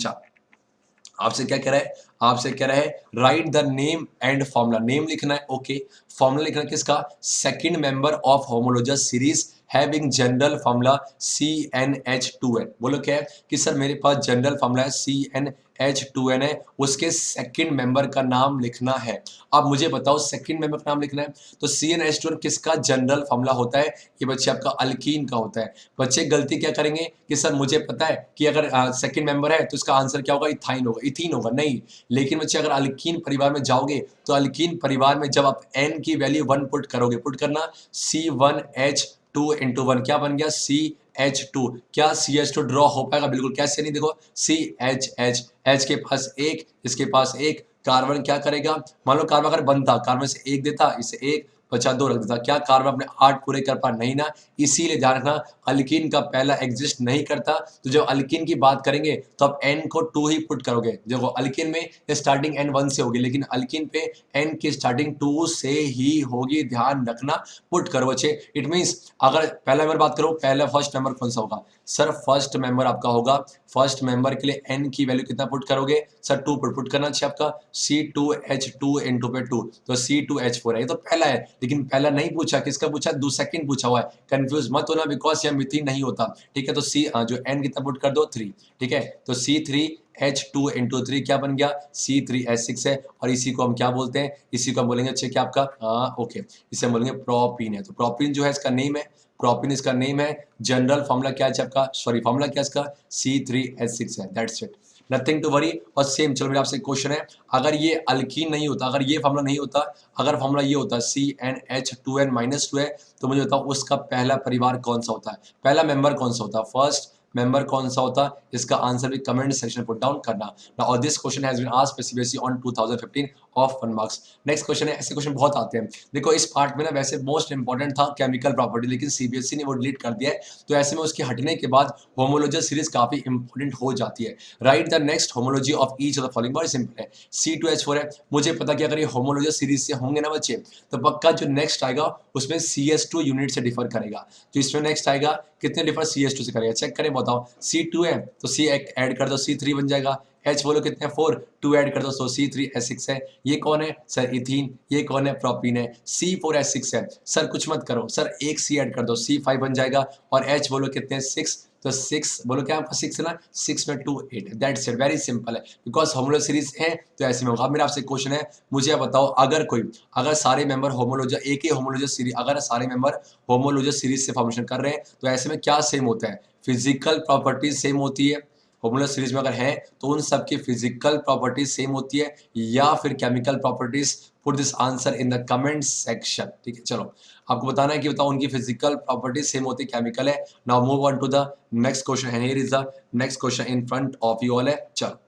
आपसे क्या कह रहा है? आपसे कह रहा है write the name and formula. Name लिखना है, ओके। फॉर्मूला लिखना है किसका? Second member of homologous series having general formula CnH2n। बोलो क्या है कि सर मेरे पास जनरल फॉर्मूला है CnH2n है, उसके सेकंड मेंबर का नाम लिखना है। अब मुझे बताओ सेकंड मेंबर का नाम लिखना है तो CnH2n किसका जनरल फॉर्मूला होता है? ये बच्चे आपका अल्कीन का होता है। बच्चे गलती क्या करेंगे कि सर मुझे पता है कि अगर सेकंड मेंबर है तो इसका आंसर क्या होगा? इथाइन होगा, इथीन होगा। नहीं, लेकिन बच्चे अगर अल्कीन परिवार में जाओगे तो अल्कीन परिवार में जब आप n की वैल्यू 1 पुट करोगे, पुट करना C1H2 इंटू 1 क्या बन गया? CH2। क्या CH2 ड्रॉ हो पाएगा? बिल्कुल, कैसे नहीं, देखो CHH, H के पास एक, इसके पास एक, कार्बन क्या करेगा? मान लो कार्बन अगर बनता, कार्बन से एक देता, इसे एक बचा 2 रख देता, क्या कार्बन अपने 8 पूरे कर पा? नहीं ना। इसीलिए ध्यान रखना अल्कीन का पहला एग्जिस्ट नहीं करता। तो जब अल्कीन की बात करेंगे तो आप n को 2 ही पुट करोगे। देखो अल्कीन में स्टार्टिंग n 1 से होगी, लेकिन अल्कीन पे n की स्टार्टिंग 2 से ही होगी, ध्यान रखना। पुट करो बच्चे। इट मींस अगर पहला मेंबर बात करो, पहला फर्स्ट मेंबर कौन सा होगा? सर फर्स्ट मेंबर आपका होगा, फर्स्ट मेंबर के लिए n की वैल्यू कितना पुट करोगे? सर 2 पुट करना चाहिए आपका C2H2 इंटू पे 2, तो C2H4 है। ये तो पहला है, लेकिन पहला नहीं पूछा, किसका पूछा? दो सेकंड पूछा हुआ है। कंफ्यूज मत होना, बिकॉज यह मिथीन नहीं होता। ठीक है, तो सी जो n कितना पुट कर दो? 3। ठीक है, तो C3H2 इंटू 3 क्या बन गया? C3H6 है। और इसी को हम क्या बोलते हैं? इसी को हम बोलेंगे अच्छे क्या आपका, ओके, इसे हम बोलेंगे प्रोपीन है। तो प्रोपीन जो है इसका नेम है, प्रोपीन इसका नेम है। जनरल फॉर्मूला क्या है आपका? सॉरी, फॉर्मूला क्या है इसका? C3H6 है। That's it, nothing to worry. और सेम, चलो मेरा आपसे क्वेश्चन है, अगर ये अल्कीन नहीं होता, अगर ये फॉर्मूला नहीं होता, अगर फॉर्मूला ये होता CnH2n-2 है, तो मुझे बताओ उसका पहला परिवार कौन सा होता है? पहला मेंबर कौन सा होता है? फर्स्ट मेंबर कौन सा होता? इसका आंसर भी कमेंट सेक्शन में पुट डाउन करना। Now this question has been asked specifically on 2015 of 1 marks. Next question है, ऐसे क्वेश्चन बहुत आते हैं। देखो इस पार्ट में ना वैसे मोस्ट इंपॉर्टेंट था केमिकल प्रॉपर्टी, लेकिन सीबीएसई ने वो डिलीट कर दिया है, तो ऐसे में उसके हटने के बाद होमोलॉजी सीरीज काफी इंपॉर्टेंट हो जाती है। Write the next homology of each of the following. बहुत सिंपल है, C2H4 है। मुझे पता कि अगर ये होमोलॉजी सीरीज से होंगे ना बच्चे, तो पक्का जो नेक्स्ट आएगा उसमें CS2 यूनिट से डिफर करेगा। तो इसमें नेक्स्ट आएगा कितने डिफर CS2 से करेगा, चेक करें, बताओ। C2 है तो C ऐड कर दो, C3 बन जाएगा। H बोलो कितने? 4, 2 ऐड कर दो, तो C3H6 है। ये कौन है सर? इथीन। ये कौन है? प्रोपीन है। C4H6 है। सर कुछ मत करो सर, एक C ऐड कर दो, C5 बन जाएगा। और H बोलो कितने? 6, तो 6 बोलो क्या आपका? 6 है ना, 6 में 2 8 है। दैट्स इट, वेरी सिंपल है, बिकॉज होमोलॉजी सीरीज है तो ऐसे में होगा। अब मेरा आपसे क्वेश्चन है, मुझे बताओ अगर सारे मेंबर होमोलॉजी, एक ही होमोलॉजी सीरीज, अगर सारे मेंबर होमोलॉजी सीरीज से फॉर्मेशन कर रहे हैं तो ऐसे में क्या सेम होता है? फिजिकल प्रॉपर्टीज सेम होती है। होमोलॉजी सीरीज में अगर है तो उन सबकी फिजिकल प्रॉपर्टीज सेम होती है या फिर chemical properties? Put this answer in the comment section. ठीक है, चलो आपको बताना है कि बताओ उनकी फिजिकल प्रॉपर्टीज सेम होती है, केमिकल है। Now move on to the next question, and here is the next question in front of you all है। चलो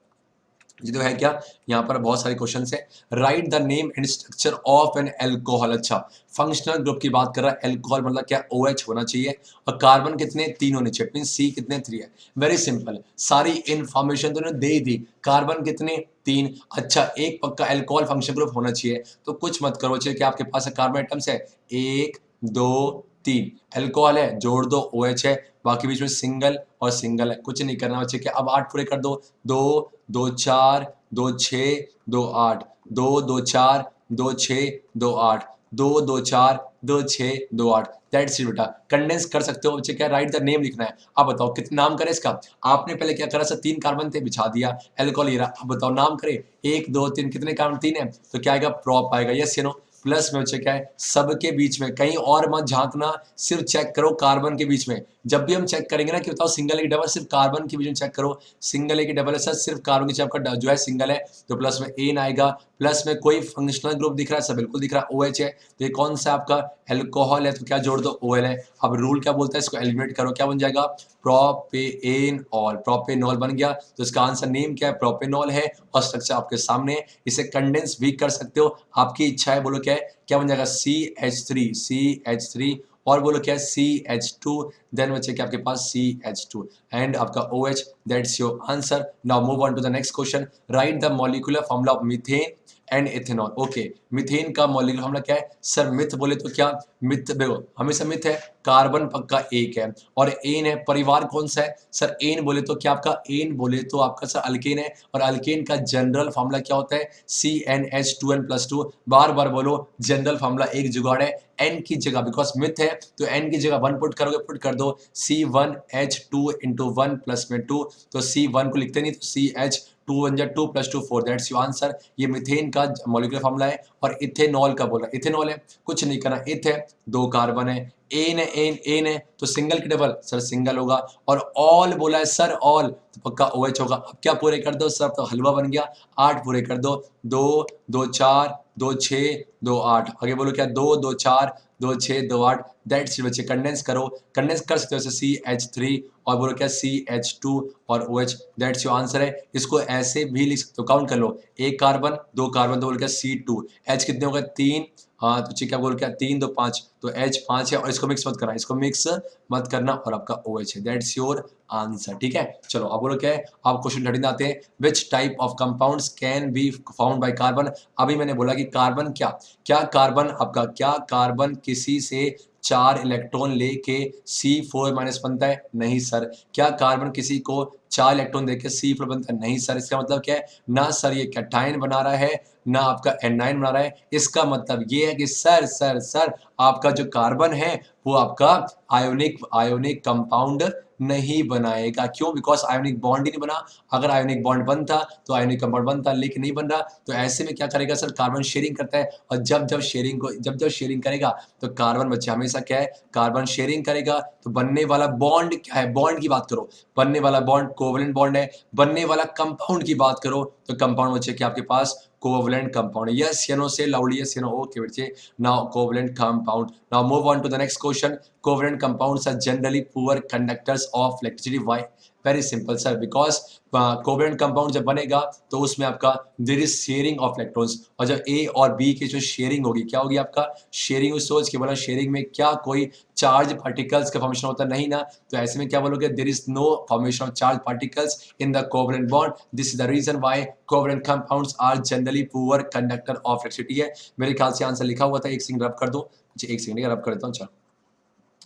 ये तो है क्या, यहाँ पर बहुत सारे क्वेश्चन है। Write the name and structure of N alcohol. अच्छा, फंक्शनल ग्रुप की बात कर रहा है। एल्कोहल मतलब क्या? OH होना चाहिए, और कार्बन कितने? 3 होने चाहिए। मीन C कितने? 3 है। वेरी सिंपल, सारी इंफॉर्मेशन तो उन्होंने दे ही दी। कार्बन कितने? 3। अच्छा, एक पक्का एल्कोहल फंक्शन ग्रुप होना चाहिए, तो कुछ मत करो चाहिए कि आपके पास कार्बन आइटम्स है 1 2 3, एल्कोहल है, जोड़ दो, OH है, बाकी बीच में सिंगल और सिंगल है। कुछ नहीं करना बच्चे, क्या अब 8 पूरे कर दो, 2 2 4 2 6 2 8, 2 2 4 2 6 2 8, 2 2 4 2 6 2 8। दैट्स इट बेटा, कंडेंस कर सकते हो बच्चे। क्या? राइट द नेम लिखना है। अब बताओ कितने नाम करें इसका? आपने पहले क्या करा सर? 3 कार्बन थे, बिछा दिया, एल्कोहल ये रहा। अब बताओ नाम करे, 1 2 3, कितने कार्बन? 3 है, तो क्या आएगा? प्रोप आएगा। यस या नो? प्लस में बच्चे क्या है? सबके बीच में, कहीं और मत झांकना, सिर्फ चेक करो कार्बन के बीच में। जब भी हम चेक करेंगे ना कि बताओ सिंगल है कि डबल, सिर्फ कार्बन के बीच में चेक करो, सिंगल है कि डबल है। सर सिर्फ कार्बन के आपका जो है सिंगल है, तो प्लस में एन आएगा। प्लस में कोई फंक्शनल ग्रुप दिख रहा है? सब बिल्कुल दिख रहा है, OH है। तो ये कौन सा आपका? एल्कोहल है, तो क्या जोड़ दो? OL है। अब रूल क्या बोलता है? इसको एलिमिनेट करो, क्या बन जाएगा? प्रोपेनॉल। प्रोपेनॉल बन गया, तो इसका आंसर नेम क्या है? प्रोपेनॉल है, और स्ट्रक्चर आपके सामने है। इसे कंडेंस भी कर सकते हो, आपकी इच्छा है। बोलो क्या है? क्या बन जाएगा? CH3 और बोलो क्या है? CH2, देन बच्चे क्या आपके पास? CH2 एंड आपका OH। That's your answer. Now move on to the next question. Write the molecular formula of methane and ethanol. Okay, methane का मॉलिक्यूलर फॉर्मूला क्या है सर? मिथ बोले तो क्या? मिथ देखो हमेशा मिथ है, कार्बन पक्का एक है, और एन है, परिवार कौन सा है सर? एन बोले तो क्या आपका? एन बोले तो आपका सर अल्केन है, और अल्केन का जनरल फॉर्मूला क्या होता है? CnH2n+2। बार बार बोलो, जनरल फॉर्मूला एक जुगाड़ है, एन की जगह, बिकॉज मिथ है तो एन की जगह 1 पुट करोगे, पुट कर दो C1H2 इंटू 1 प्लस में 2, तो C1 को लिखते नहीं तो CH 2 1 जा 2 + 2 4, दैट्स योर आंसर। ये मीथेन का मॉलिक्यूलर फॉर्मूला है। और इथेनॉल का बोला, इथेनॉल है, कुछ नहीं करना, इथ है, 2 कार्बन है, एन है, एन है, तो सिंगल की डबल सर सिंगल होगा, और ऑल बोला है सर ऑल, तो पक्का OH होगा। अब क्या पूरे कर दो सर? तो हलवा बन गया, 8 पूरे कर दो, 2 2 4 2 6 2 8, आगे बोलो क्या? 2 2 4 2 6 2 8, दैट्स बच्चे कंडेंस करो, कंडेंस कर सकते हो जैसे CH3, और बोलो क्या? CH2 और OH, दैट्स योर आंसर है। इसको ऐसे भी लिख सकते हो, काउंट कर लो, एक कार्बन, 2 कार्बन, तो बोलो क्या? C2, H कितने हो गए? 3, हाँ तो क्या बोल क्या? 3 2 5, तो H 5 है, और इसको मिक्स मत करना, इसको मिक्स मत करना, और आपका OH है, दैट्स योर आंसर। ठीक है, चलो अब बोलो क्या है, आप क्वेश्चन 13 आते हैं, which type of compounds can be found by carbon. अभी मैंने बोला कि कार्बन क्या क्या कार्बन आपका, क्या कार्बन किसी से 4 इलेक्ट्रॉन लेके C4- बनता है? नहीं सर। क्या कार्बन किसी को 4 इलेक्ट्रॉन देके C4 बनता है? नहीं सर। इसका मतलब क्या है? ना सर ये कैटायन बना रहा है, ना आपका एनायन बना रहा है। इसका मतलब ये है कि सर आपका जो कार्बन है वो आपका आयोनिक कंपाउंड नहीं बनाएगा। क्यों? बिकॉज आयोनिक बॉन्ड ही नहीं बना। अगर आयोनिक बॉन्ड बनता तो आयोनिक कंपाउंड बनता, लेकिन नहीं बन रहा, तो ऐसे में क्या करेगा सर? कार्बन शेयरिंग करता है, और जब शेयरिंग करेगा तो कार्बन बच्चे हमेशा क्या है? कार्बन शेयरिंग करेगा, तो बनने वाला बॉन्ड क्या है? बॉन्ड की बात करो, बनने वाला बॉन्ड कोवलेंट बॉन्ड है। बनने वाला कंपाउंड की बात करो तो कंपाउंड बच्चे क्या आपके पास? कोवलेंट कंपाउंड है। यस या नो से लाउडली, यस या नो? ओके बच्चे, now covalent compound. Now move on to the next question. Covalent compounds are generally poor conductors of electricity. Why? Very simple sir, because covalent compound जब बनेगा तो उसमें आपका there is sharing of electrons, और जब ए और B की जो शेयरिंग होगी, क्या होगी आपका? शेयरिंग। सोच के बोला, शेयरिंग में क्या कोई चार्ज पार्टिकल्स का फॉर्मेशन होता नहीं ना, तो ऐसे में क्या बोलोगे? There is no formation of charge particles in the covalent bond. This is the reason why covalent compounds are generally poor conductor of electricity है। मेरे ख्याल से आंसर लिखा हुआ था, एक सेकंड रब कर दो जी, एक सेकंड रब कर देता हूँ। चलो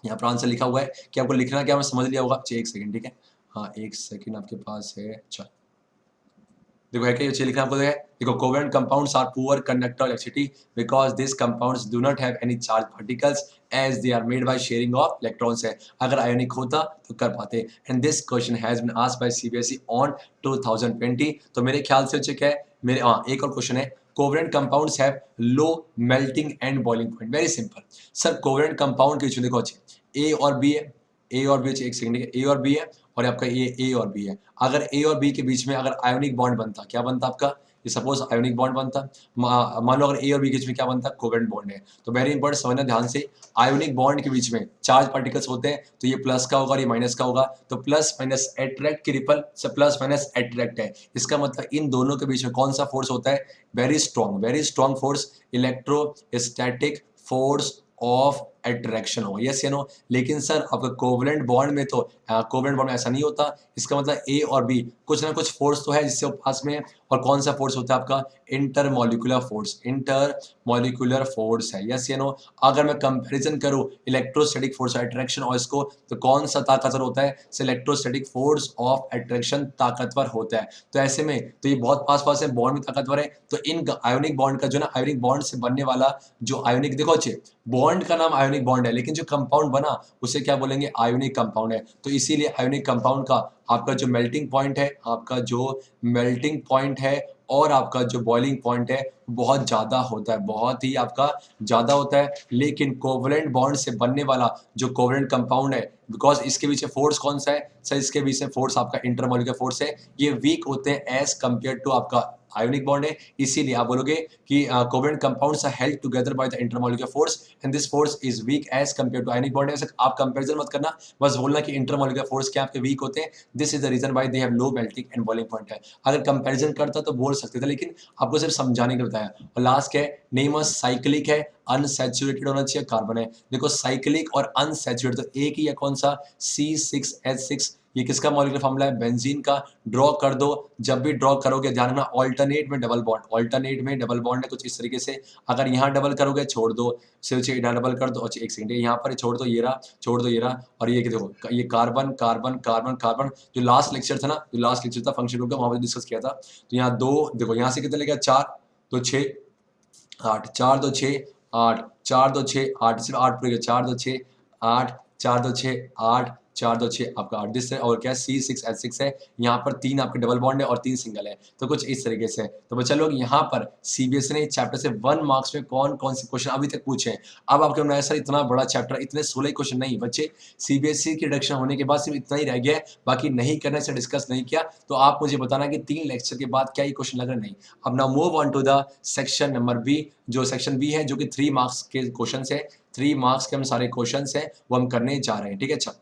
यहाँ पर आंसर लिखा हुआ है कि आपको लिखना क्या, मैं समझ लिया होगा। एक सेकंड, ठीक है, हाँ एक सेकंड आपके पास है। चल देखो है क्या, ये लिखना आपको है, देखो covalent compounds are poor conductor of electricity because this compounds do not have any charge particles as they are made by sharing of electrons है। अगर आयोनिक होता तो कर पाते। And this question has been asked by CBSE on 2020। तो मेरे ख्याल से क्या है, मेरे हाँ एक और क्वेश्चन है, covalent compounds have low melting and boiling point. Very simple sir, covalent compound के देखो अच्छे, ए और बी है, ए और बी, एक सेकंड, ए और बी है, और आपका ये ए और बी है। अगर ए और बी के बीच में अगर आयोनिक बॉन्ड बनता, क्या बनता आपका? ये सपोज आयोनिक बॉन्ड बनता, मान लो अगर ए और बी के बीच में क्या बनता? कोवेलेंट बॉन्ड है। तो वेरी इंपॉर्टेंट समझना ध्यान से, आयोनिक बॉन्ड के बीच में चार्ज पार्टिकल्स होते हैं, तो ये प्लस का होगा और ये माइनस का होगा, तो प्लस माइनस अट्रैक्ट की रिपल से प्लस माइनस अट्रैक्ट है। इसका मतलब इन दोनों के बीच में कौन सा फोर्स होता है? Very strong force, electrostatic force of attraction हो। यस या नो? लेकिन सर आपका कोवेलेंट बॉन्ड में तो कोवेलेंट बॉन्ड में ऐसा नहीं होता। इसका मतलब ए और बी कुछ ना कुछ फोर्स तो है जिससे वो पास में है। और कौन सा फोर्स होता है आपका? इंटरमॉलिक्यूलर फोर्स है। यस या नो? अगर मैं कंपैरिजन करूं इलेक्ट्रोस्टैटिक फोर्स अट्रैक्शन और इसको, तो कौन सा ताकतवर होता है? इलेक्ट्रोस्टैटिक फोर्स ऑफ अट्रैक्शन ताकतवर होता है। तो ऐसे में तो ये बहुत पास है, बॉन्ड भी ताकतवर है। तो इन आयोनिक बॉन्ड का जो ना, आयोनिक बॉन्ड से बनने वाला जो आयोनिक, देखो अच्छे, बॉन्ड का नाम आयोनिक बॉन्ड है, लेकिन जो कंपाउंड बना उसे क्या बोलेंगे? आयोनिक कंपाउंड है। तो इसीलिए आयोनिक कंपाउंड का आपका जो मेल्टिंग पॉइंट है, और आपका जो बॉइलिंग पॉइंट है बहुत ज़्यादा होता है, बहुत ही आपका ज़्यादा होता है। लेकिन कोवेलेंट बॉन्ड से बनने वाला जो कोवेलेंट कंपाउंड है, बिकॉज इसके पीछे फोर्स कौन सा है सर? इसके पीछे फोर्स आपका इंटरमॉलिक्यूलर फोर्स है। ये वीक होते हैं एज कंपेयर टू आपका आयोनिक बॉन्ड है। इसीलिए आप बोलोगे कि covalent compounds are held together by the intermolecular force and this force is weak as compare to ionic bond. ऐसे आप कंपैरिजन मत करना, बस बोलना कि इंटरमॉलिक्यूलर फोर्स क्या आपके वीक होते हैं। This is the reason why they have low melting and boiling point है। अगर कंपैरिजन करता तो बोल सकते थे, लेकिन आपको सिर्फ समझाने के लिए बताया। और लास्ट क्या है? नेमस साइक्लिक है, अनसैचुरेटेड होना चाहिए, कार्बन है। देखो साइक्लिक और अनसैचुरेटेड तो एक ही है, कौन सा? C6H6। ये किसका मॉलिक्यूलर फॉर्मूला है, बेंजीन का। ड्रॉ कर दो, जब भी ड्रॉ करोगे ध्यान रखना ऑल्टरनेट में डबल बॉन्ड, ऑल्टरनेट में डबल बॉन्ड है कुछ इस तरीके से। अगर यहाँ डबल करोगे छोड़ दो, सिर्फ यहाँ डबल कर दो, अच्छा एक सेकंड यहाँ पर छोड़ दो, ये रहा, छोड़ दो ये रहा, और ये देखो ये कार्बन कार्बन कार्बन कार्बन। जो लास्ट लेक्चर था ना, जो लास्ट लेक्चर था फंक्शन ग्रुप का, वहां पर डिस्कस किया था। तो यहाँ दो देखो, यहाँ से कितने लेगा, 4 2 6 8, 4 2 6 8, 4 2 6 8, सिर्फ 8 पूरे 4 2 6 8, 4 2 6 8, 4 2 6 आपका 8 दिस है। और क्या C6H6 है, यहाँ पर 3 आपके डबल बॉन्ड है और 3 सिंगल है, तो कुछ इस तरीके से। तो बच्चा लोग यहाँ पर सीबीएसई ने चैप्टर से 1 मार्क्स में कौन कौन से क्वेश्चन अभी तक पूछे हैं। अब आपके मन में सर इतना बड़ा चैप्टर, इतने 16 क्वेश्चन नहीं बच्चे, सीबीएसई की रिडक्शन होने के बाद सिर्फ इतना ही रह गया है, बाकी नहीं करने से डिस्कस नहीं किया। तो आप मुझे बताना कि 3 लेक्चर के बाद क्या ये क्वेश्चन लग रहा नहीं। अब now move on to the section number B, जो सेक्शन बी है जो कि 3 मार्क्स के क्वेश्चन है, 3 मार्क्स के हम सारे क्वेश्चन है वो हम करने जा रहे हैं, ठीक है। अच्छा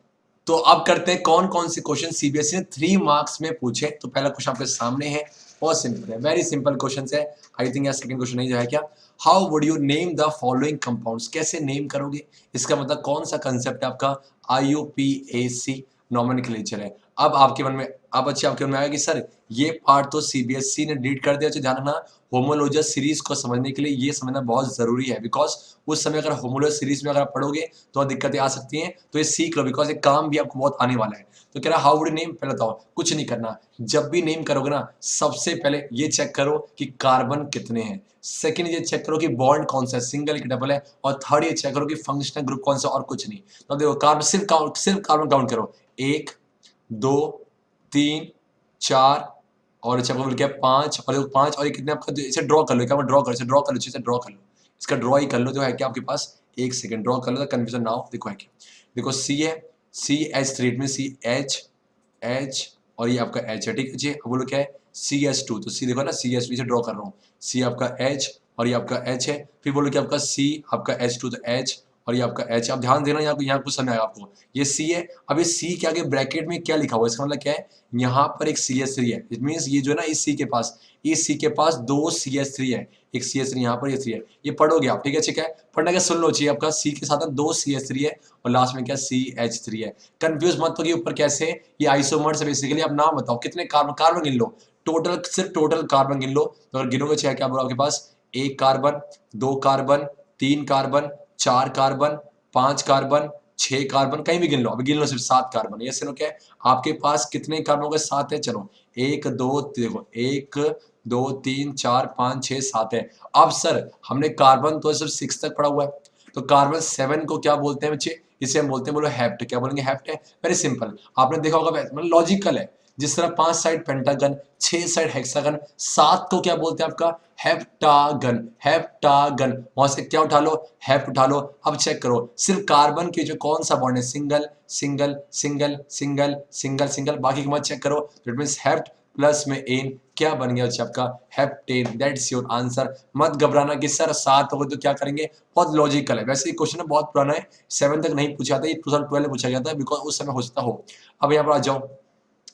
तो अब करते हैं कौन कौन से क्वेश्चन सीबीएसई ने 3 मार्क्स में पूछे। तो पहला क्वेश्चन आपके सामने है, बहुत सिंपल है, वेरी सिंपल क्वेश्चन है। आई थिंक यार सेकंड क्वेश्चन नहीं जो है क्या, how would you name the following compounds, कैसे नेम करोगे, इसका मतलब कौन सा कंसेप्ट है आपका, IUPAC नॉमेनक्लेचर है। अब आपके मन में, अब अच्छे आपके मन में आएगा कि सर ये पार्ट तो सीबीएसई ने डिलीट कर दिया। तो ध्यान रखना होमोलॉजस सीरीज को समझने के लिए ये समझना बहुत जरूरी है, बिकॉज उस समय अगर होमोलॉजस सीरीज में अगर आप पढ़ोगे तो दिक्कतें आ सकती हैं। तो ये सीख लो, बिकॉज ये काम भी आपको बहुत आने वाला है। तो कह रहा हाउ वुड नेम, पहले बताओ, कुछ नहीं करना, जब भी नेम करोगे ना सबसे पहले ये चेक करो कि कार्बन कितने हैं, सेकंड ये चेक करो कि बॉन्ड कौन सा है, सिंगल कि डबल है, और थर्ड ये चेक करो कि फंक्शनल ग्रुप कौन सा, और कुछ नहीं। तो देखो कार्बन सिर्फ कार्बन काउंट करो, 1 2 3 4 और अच्छा बोल क्या 5, और 5 और ये कितने आपका, इसे ड्रॉ कर लो, क्या ड्रॉ करो, इसे ड्रॉ कर लो, इसे ड्रॉ कर लो, इसका ड्रॉ ही कर लो जो है क्या आपके पास, एक सेकंड ड्रॉ कर लो, तो कंफ्यूजन ना हो। देखो है क्या, देखो सी है, CH3 में CH और ये आपका H है, ठीक है जी। अब बोलो क्या है, CS2, तो C देखो ना, CS2 इसे ड्रॉ कर रहा हूँ, C आपका H और ये आपका H है। फिर बोलो कि आपका C आपका H2, तो H और ये आपका H। अब ध्यान देना यहाँ कुछ समझ आएगा आपको, ये C है। अब ये C के आगे ब्रैकेट में क्या लिखा हुआ है, इसका मतलब क्या है, यहाँ पर एक CH3 है, इट मीन्स ये जो है ना इस C के पास, इस C के पास 2 CH3 है, एक CH3 यहाँ पर, ये 3 है, ये पढ़ोगे आप, ठीक है। ठीक है, पढ़ना क्या, सुन लो चाहिए, आपका C के साथ 2 CH3 है और लास्ट में क्या CH3 है। कंफ्यूज मत हो कि ऊपर कैसे, ये आइसोमर्स है बेसिकली। आप नाम बताओ कितने कार्बन, कार्बन गिन लो टोटल, सिर्फ टोटल कार्बन गिन लो। तो अगर गिनोगे चाहे क्या बोलो आपके पास, 1 carbon 2 carbon 3 carbon 4 carbon 5 carbon 6 carbon, कहीं भी गिन लो, अभी गिन लो सिर्फ 7 कार्बन। ये सुनो क्या है आपके पास कितने कार्बन हो गए, 7 है। चलो 1 2 देखो 1 2 3 4 5 6 7 है। अब सर हमने कार्बन तो सिर्फ 6 तक पढ़ा हुआ है, तो कार्बन 7 को क्या बोलते हैं बच्चे, इसे हम बोलते हैं, बोलो हेप्ट, क्या बोलेंगे, हेप्ट है। वेरी सिंपल, आपने देखा होगा, मतलब लॉजिकल है, जिस तरह 5 साइड पेंटागन 6 साइड हेक्सागन, 7 को क्या बोलते हैं आपका, हेप्टागन, हेप्टागन, वहां से क्या उठा लो, हेप्ट उठा लो। अब चेक करो सिर्फ कार्बन के जो कौन सा बॉन्ड है, single single single single single single, बाकी की मत चेक करो। तो इट मींस हेप्ट प्लस में एन क्या बन गया आपका, हेप्टेन, दैट्स योर आंसर। मत घबराना कि सर 7 होगा तो क्या करेंगे, बहुत लॉजिकल है। वैसे ये क्वेश्चन बहुत पुराना है, 7 तक नहीं पूछा था, ये 2012 में पूछा गया था, बिकॉज उस समय हो सकता हो। अब यहाँ पर आ जाओ,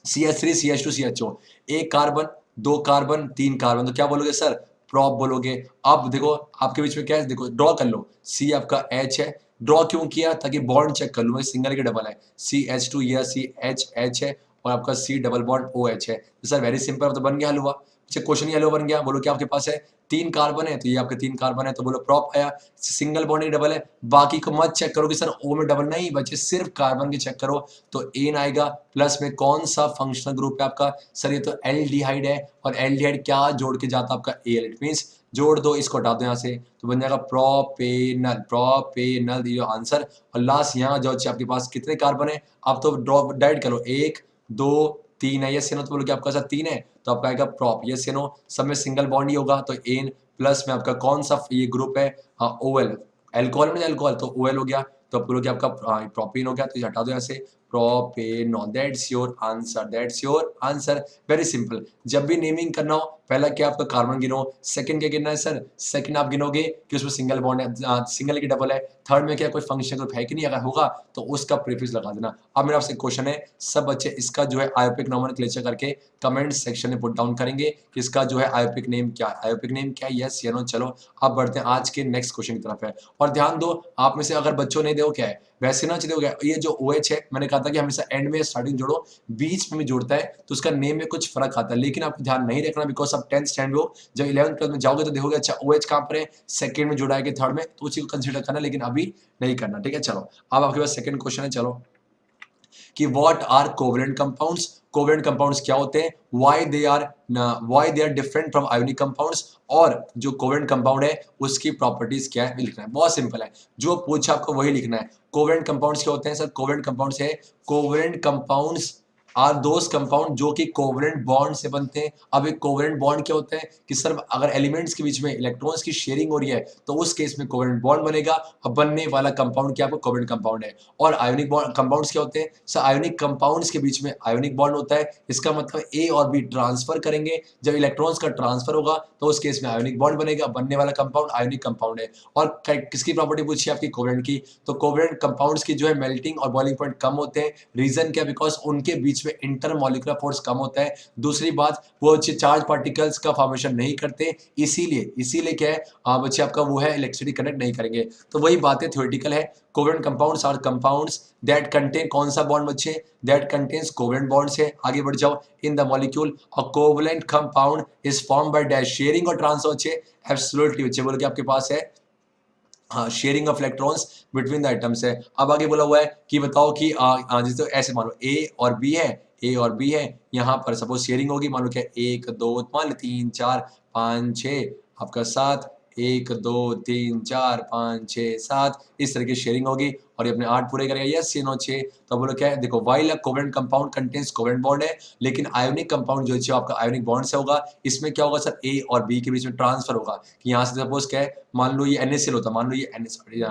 CH3 CH2 CHO, 1 carbon 2 carbon 3 carbon, तो क्या बोलोगे सर, प्रॉप बोलोगे। अब देखो आपके बीच में क्या है, देखो ड्रॉ कर लो, C आपका H है, ड्रॉ क्यों किया, ताकि बॉन्ड चेक कर लूँ, सिंगल के डबल है, CH2 या CH है और आपका C डबल बॉन्ड OH है। तो सर वेरी सिंपल, तो बन गया हल हुआ। अच्छा क्वेश्चन ही हल बन गया। बोलो क्या आपके पास है, 3 कार्बन है, तो ये आपके 3 कार्बन है, तो बोलो प्रॉप आया, सिंगल बॉन्ड ही डबल है। बाकी को मत चेक करो कि सर O में डबल नहीं बचे, सिर्फ कार्बन की चेक करो, तो एन आएगा। प्लस में कौन सा फंक्शनल ग्रुप है आपका, सर ये तो एल्डिहाइड है, और एल्डिहाइड क्या जोड़ के जाता है आपका Al, इट मींस जोड़ दो, इसको हटा दो यहाँ से, तो बन जाएगा प्रोपेनल, प्रोपेनल, ये आंसर। और लास्ट यहाँ जो आपके पास कितने कार्बन है, आप तो ड्रॉप डाइट करो, 1 2 3 है, ये सेनो, तो बोलो कि आपका साथ 3 है, तो आपका आएगा प्रॉप, ये सेनो, सब में सिंगल बॉन्ड ही होगा, तो एन प्लस में आपका कौन सा ये ग्रुप है, हाँ OL, एल्कोहल में एल्कोहल, तो OL हो गया, तो आप बोलो कि आपका प्रोपीन हो गया, तो ये हटा दो यहाँ से, propanol, that's your answer, that's your answer. Very simple, जब भी नेमिंग करना हो पहला क्या आपका कार्बन गिनो, सेकंड क्या गिनना है सर, सेकंड आप गिनोगे कि उसमें सिंगल बॉन्ड है, सिंगल की डबल है, थर्ड में क्या कोई फंक्शन ग्रुप है कि नहीं, अगर होगा तो उसका प्रीफिक्स लगा देना। अब मेरा आपसे क्वेश्चन है, सब बच्चे इसका जो है आयोपिक नोमेनक्लेचर करके कमेंट सेक्शन में पुट डाउन करेंगे कि इसका जो है आयोपिक नेम क्या है, आयोपिक नेम क्या है, यस या नो। चलो अब बढ़ते हैं आज के नेक्स्ट क्वेश्चन की तरफ है, और ध्यान दो आप में से अगर बच्चों ने देखो क्या है, वैसे ना चलिए हो गया, ये जो OH है मैंने कहा था कि हमेशा एंड में स्टार्टिंग जोड़ो, बीच में भी जुड़ता है तो उसका नेम में कुछ फर्क आता है, लेकिन आपको ध्यान नहीं रखना बिकॉज आप 10th स्टैंड में हो, जब 11th क्लास में जाओगे तो देखोगे अच्छा OH कहाँ पर है, सेकंड में जुड़ा है कि थर्ड में, तो उसी को कंसिडर करना, लेकिन अभी नहीं करना, ठीक है। चलो अब आपके पास सेकंड क्वेश्चन है, चलो कि what are covalent compounds, covalent compounds क्या होते हैं, why they are different from ionic compounds, और जो कोवेलेंट कंपाउंड है उसकी प्रॉपर्टीज क्या है लिखना है, बहुत सिंपल है, जो पूछा आपको वही लिखना है। कोवेलेंट कंपाउंड्स क्या होते हैं सर, कोवेलेंट कंपाउंड्स है, covalent compounds are those compound जो कि कोवेलेंट बॉन्ड से बनते हैं। अब एक कोवेलेंट बॉन्ड क्या होता है कि सर अगर एलिमेंट्स के बीच में इलेक्ट्रॉन्स की शेयरिंग हो रही है तो उस केस में कोवेलेंट बॉन्ड बनेगा, अब बनने वाला कंपाउंड क्या आपको कोवेलेंट कंपाउंड है। और आयोनिक बॉन्ड कंपाउंड्स क्या होते हैं सर, आयोनिक कंपाउंड्स के बीच में आयोनिक बॉन्ड होता है, इसका मतलब ए और बी ट्रांसफर करेंगे, जब इलेक्ट्रॉन्स का ट्रांसफर होगा तो उस केस में आयोनिक बॉन्ड बनेगा, बनने वाला कंपाउंड आयोनिक कंपाउंड है। और किसकी प्रॉपर्टी पूछी आपकी, कोवेलेंट की, तो कोवेलेंट कंपाउंड्स की जो है मेल्टिंग और बॉइलिंग पॉइंट कम होते हैं, रीजन क्या, बिकॉज उनके बीच में इंटरमॉलिक्यूलर फोर्स कम होता है, दूसरी बात वो चार्ज पार्टिकल्स का फॉर्मेशन नहीं करते, इसीलिए क्या है बच्चे आपका वो है इलेक्ट्रिसिटी कनेक्ट नहीं करेंगे। तो वही बातें थ्योरेटिकल है। Covalent compounds are compounds that contain कौन सा बॉन्ड बच्चे, दैट कंटेन्स कोवेलेंट बॉन्ड्स है। आगे बढ़ जाओ, in the molecule a covalent compound is form by dash sharing और ट्रांसफर बच्चे, एब्सोल्युटली बच्चे बोल के आपके पास है हाँ sharing of electrons between the items है। अब आगे बोला हुआ है कि बताओ कि जैसे ऐसे मान लो ए और बी है, ए और बी है, यहाँ पर सपोज शेयरिंग होगी, मान लो क्या 1 2 मान लो 3 4 5 6 आपका 7, 1 2 3 4 5 6 7 इस तरह की शेयरिंग होगी, और ये अपने 8 पूरे करेगा, यस ये 9 6। तो बोलो क्या है, देखो while a covalent compound contains covalent bond है, लेकिन आयोनिक कंपाउंड जो है आपका आयोनिक बॉन्ड से होगा, इसमें क्या होगा सर ए और बी के बीच में ट्रांसफर होगा, कि यहाँ से सपोज क्या है, मान लो ये NaCl होता है, मान लो ये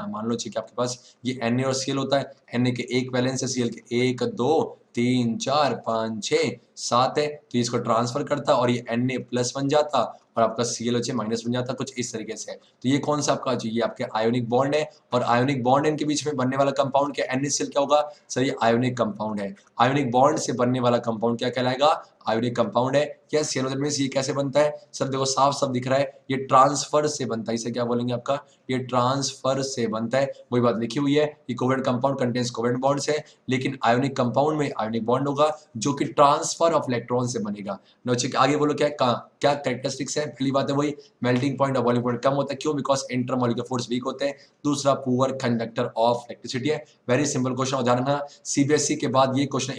मान लो कि आपके पास ये Na और Cl होता है, Na के एक वैलेंस है, Cl के 1 2 3 4 5 6 7 है, तो इसको ट्रांसफर करता और ये Na प्लस बन जाता और आपका ClOH माइनस बन जाता, कुछ इस तरीके से। तो ये कौन सा आपका ये आपके आयोनिक बॉन्ड है, और आयोनिक बॉन्ड इनके बीच में बनने वाला कंपाउंड क्या, NaCl क्या होगा सर, ये आयोनिक कंपाउंड है। आयोनिक बॉन्ड से बनने वाला कंपाउंड क्या कहलाएगा, आयोनिक कंपाउंड है। क्या ClO मींस ये कैसे बनता है सर, देखो साफ साफ दिख रहा है, ये ट्रांसफर से बनता है, इसे क्या बोलेंगे आपका, ये ट्रांसफर से बनता है, वही बात लिखी हुई है कि covalent compound contains covalent bonds है, लेकिन आयोनिक कंपाउंड में आयोनिक बॉन्ड होगा जो कि ट्रांसफर ऑफ इलेक्ट्रॉन से बनेगा। नोचिक आगे बोलो क्या क्या कैरेक्टरिस्टिक्स है, पहली बात है वही मेल्टिंग पॉइंट और बॉइलिंग पॉइंट कम होता है, क्यों, बिकॉज इंटरमॉलिक्यूलर फोर्स वीक होते हैं, दूसरा पुअर कंडक्टर ऑफ इलेक्ट्रिसिटी है। वेरी सिंपल क्वेश्चन, और ध्यान रखना CBSE के बाद ये क्वेश्चन,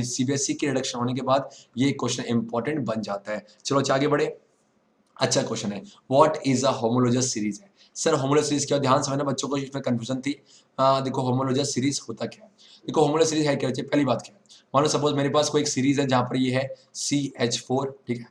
CBSE की रिडक्शन होने के बाद ये क्वेश्चन इंपॉर्टेंट बन जाता है। चलो अच्छा आगे बढ़े, अच्छा क्वेश्चन है, व्हाट इज अ होमोलोजस सीरीज है सर, होमोलोजस सीरीज क्या, ध्यान समझना बच्चों को, इसमें कंफ्यूजन थी। देखो होमोलोजस सीरीज होता क्या है, देखो होमोलोजस सीरीज है क्या, पहली बात क्या है, मान लो सपोज मेरे पास कोई एक सीरीज है जहां पर ये है CH4, ठीक है,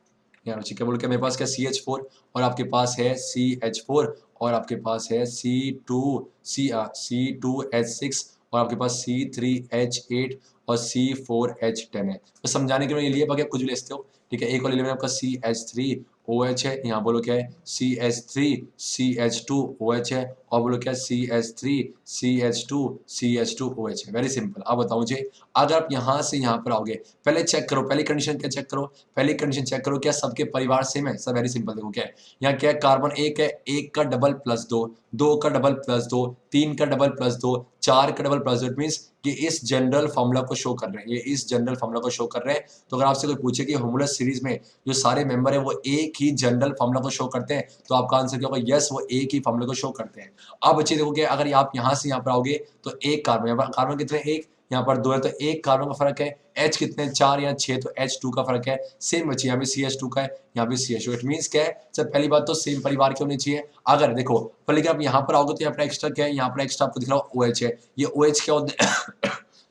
यहाँ क्या बोल के मेरे पास क्या CH4 और आपके पास है CH4 और आपके पास है C2H6 और आपके पास C3H8 और C4H10 है। तो समझाने के लिए लिए बाकी आप कुछ भी ले सकते हो, ठीक है। एक और ले लिया आपका CH3OH है, यहाँ बोलो क्या है CH3CH2OH है, और बोलो क्या CH3CH2CH2OH है। Very simple. अब बताओ मुझे, अगर आप यहाँ से यहाँ पर आओगे, पहले चेक करो, पहली कंडीशन क्या चेक करो, पहली कंडीशन चेक करो क्या सबके परिवार सेम है सर, वेरी सिंपल। देखो क्या है, यहाँ क्या है, कार्बन एक है, एक का डबल प्लस दो, दो का डबल प्लस दो, तीन का डबल प्लस दो, चार का डबल प्लस दो, इट मींस कि इस जनरल फॉर्मूला को शो कर रहे हैं, ये इस जनरल फॉर्मूला को शो कर रहे हैं। तो अगर आपसे कोई पूछे कि होमोलोजस सीरीज में जो सारे मेंबर है वो एक ही जनरल फॉर्मूला को शो करते हैं, तो आपका आंसर क्या होगा, यस वो एक ही फॉर्मूला को शो करते हैं। अब बच्चे देखो कि अगर आप यहाँ से यहाँ पर आओगे तो एक कार्बन, कार्बन कितने, एक, यहाँ पर दो है तो एक कार्बन का फर्क है, H कितने 4 या 6 तो H2 का फर्क है, सेम बच्चे यहाँ भी CH2 का है, यहाँ भी CH2, इट मींस क्या है सर, पहली बात तो सेम परिवार के होने चाहिए। अगर देखो पहले आप यहाँ पर आओगे तो यहाँ पर एक्स्ट्रा क्या है, यहाँ पर एक्स्ट्रा आपको दिख रहा है OH है, ये OH क्या होते हैं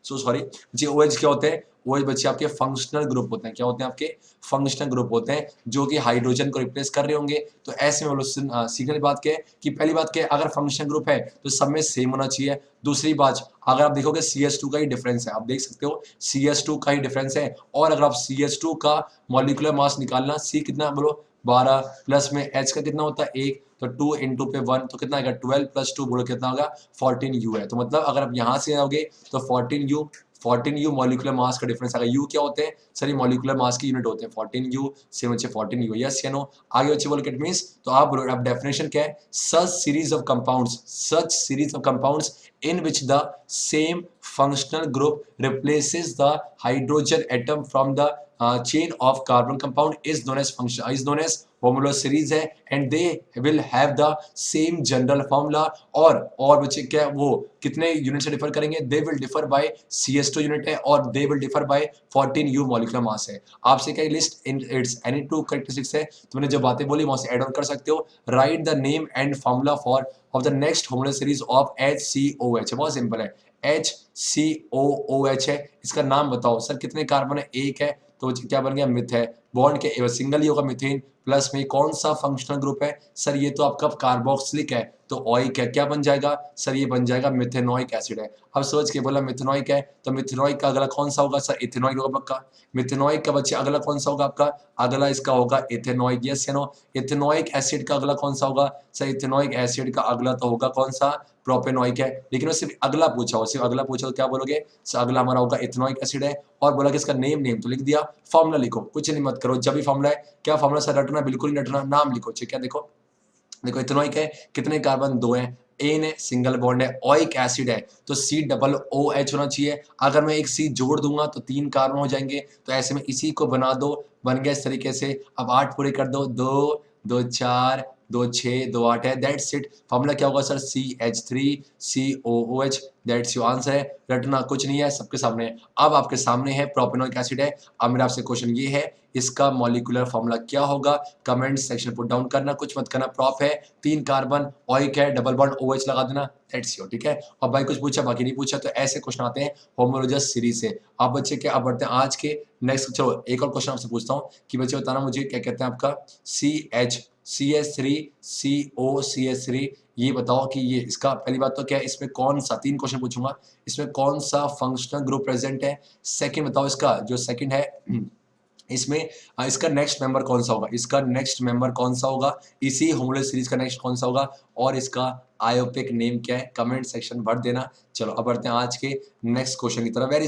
सो सॉरी जी, OH क्या होते हैं, OH बच्चे आपके फंक्शनल ग्रुप होते हैं, क्या होते हैं आपके फंक्शनल ग्रुप होते हैं जो कि हाइड्रोजन को रिप्लेस कर रहे होंगे। तो ऐसे में बोलो सीखने की बात क्या है कि पहली बात क्या है, अगर फंक्शनल ग्रुप है तो सब में सेम होना चाहिए। दूसरी बात, अगर आप देखोगे CH2 का ही डिफरेंस है, आप देख सकते हो CH2 का ही डिफरेंस है, और अगर आप CH2 का मॉलिक्यूलर मास निकालना, C कितना बोलो 12 प्लस में H का कितना होता है 1, तो 2 इंटू पे 1 तो कितना आएगा 12 प्लस 2 बोलो कितना होगा 14U है। तो मतलब अगर आप यहाँ से आओगे तो 14U 14U मॉलिक्यूलर मास का डिफरेंस आएगा। U क्या होते हैं सर, ये मॉलिक्यूलर मास की यूनिट होते हैं। 14U सेम बच्चे 14U, यस या नो। आगे बच्चे बोलो इट मींस, तो आप बोलो अब डेफिनेशन क्या है, such series of compounds in which the same functional group replaces the hydrogen atom from the chain of carbon compound is known as homologous series है, and they will have the same general formula। और बच्चे क्या वो कितने unit से differ करेंगे, they will differ by CS2 unit है और they will differ by 14U molecular mass है। आपसे क्या list in its any two characteristics है, तुमने जो बातें बोली वहां से ऐड ऑन कर सकते हो। Write the name and formula for of the next homologous series of HCOH, बहुत सिंपल है, HCOOH है। इसका नाम बताओ सर, कितने कार्बन है, एक है, तो क्या बन गया, मिथ है। बॉन्ड के सिंगल ही होगा मीथेन, प्लस में कौन सा फंक्शनल ग्रुप है सर, ये तो आपका कार्बोक्सिलिक है, तो ओइक है, क्या बन जाएगा सर, ये बन जाएगा मिथेनोइक एसिड है। अब सोच के बोला मिथेनोइक है, तो मिथेनोइक का अगला कौन सा होगा सर, इथेनोइक होगा पक्का। मिथेनोइक का बच्चे अगला कौन सा होगा आपका, अगला इसका होगा इथेनोइक, यस या नो। इथेनोइक एसिड का अगला कौन सा होगा सर, इथेनोइक एसिड का अगला तो होगा कौन सा, प्रोपेनोइक है। लेकिन वो सिर्फ अगला पूछा हो, सिर्फ अगला पूछा हो, क्या बोलोगे सर, अगला हमारा होगा इथेनोइक एसिड है। और बोला कि इसका नेम तो लिख दिया, फॉर्मूला लिखो, कुछ नहीं मत करो, जब भी फॉर्मूला है, क्या फॉर्मूला सर, रटना बिल्कुल नहीं रटना, नाम लिखो, ठीक है। देखो इथेनोइक है, कितने कार्बन, 2 है, एन है, सिंगल बॉन्ड है, ओइक एसिड है तो COOH होना चाहिए। अगर मैं एक C जोड़ दूंगा तो 3 कार्बन हो जाएंगे, तो ऐसे में इसी को बना दो, बन गया इस तरीके से। अब 8 पूरे कर दो, 2 2 4 2 6 2 8 है, दैट्स इट। फॉर्मूला क्या होगा sir, CH3COOH, that's your answer है। रटना कुछ नहीं है, सबके सामने है। अब आपके सामने है प्रोपेनोइक एसिड है। अब मेरा आपसे क्वेश्चन ये है, इसका मॉलिक्यूलर फॉर्मूला क्या होगा, कमेंट सेक्शन पुट डाउन करना, कुछ मत करना। प्रॉप है, 3 कार्बन, ओइक है, डबल बॉन्ड OH लगा देना, दैट्स योर, ठीक है। और भाई कुछ पूछा बाकी नहीं पूछा, तो ऐसे क्वेश्चन आते हैं होमोलॉजस सीरीज से। आप बच्चे क्या, अब बढ़ते हैं आज के नेक्स्ट। चलो एक और क्वेश्चन आपसे पूछता हूँ कि बच्चे बताना मुझे, क्या कहते हैं आपका CH CH3CO CH3, ये बताओ कि ये इसका, पहली बात तो क्या है, इसमें कौन सा, 3 क्वेश्चन पूछूंगा, इसमें कौन सा फंक्शनल ग्रुप प्रेजेंट है। सेकंड बताओ इसका जो सेकंड है इसमें इसका नेक्स्ट मेंबर कौन सा होगा, इसका नेक्स्ट मेंबर कौन सा होगा, इसी होमोलॉजस सीरीज का नेक्स्ट कौन सा होगा, और इसका आयोपिक नेम क्या है, कमेंट सेक्शन भर देना। चलो अब बढ़ते हैं आज के नेक्स्ट क्वेश्चन की तरफ। वेरी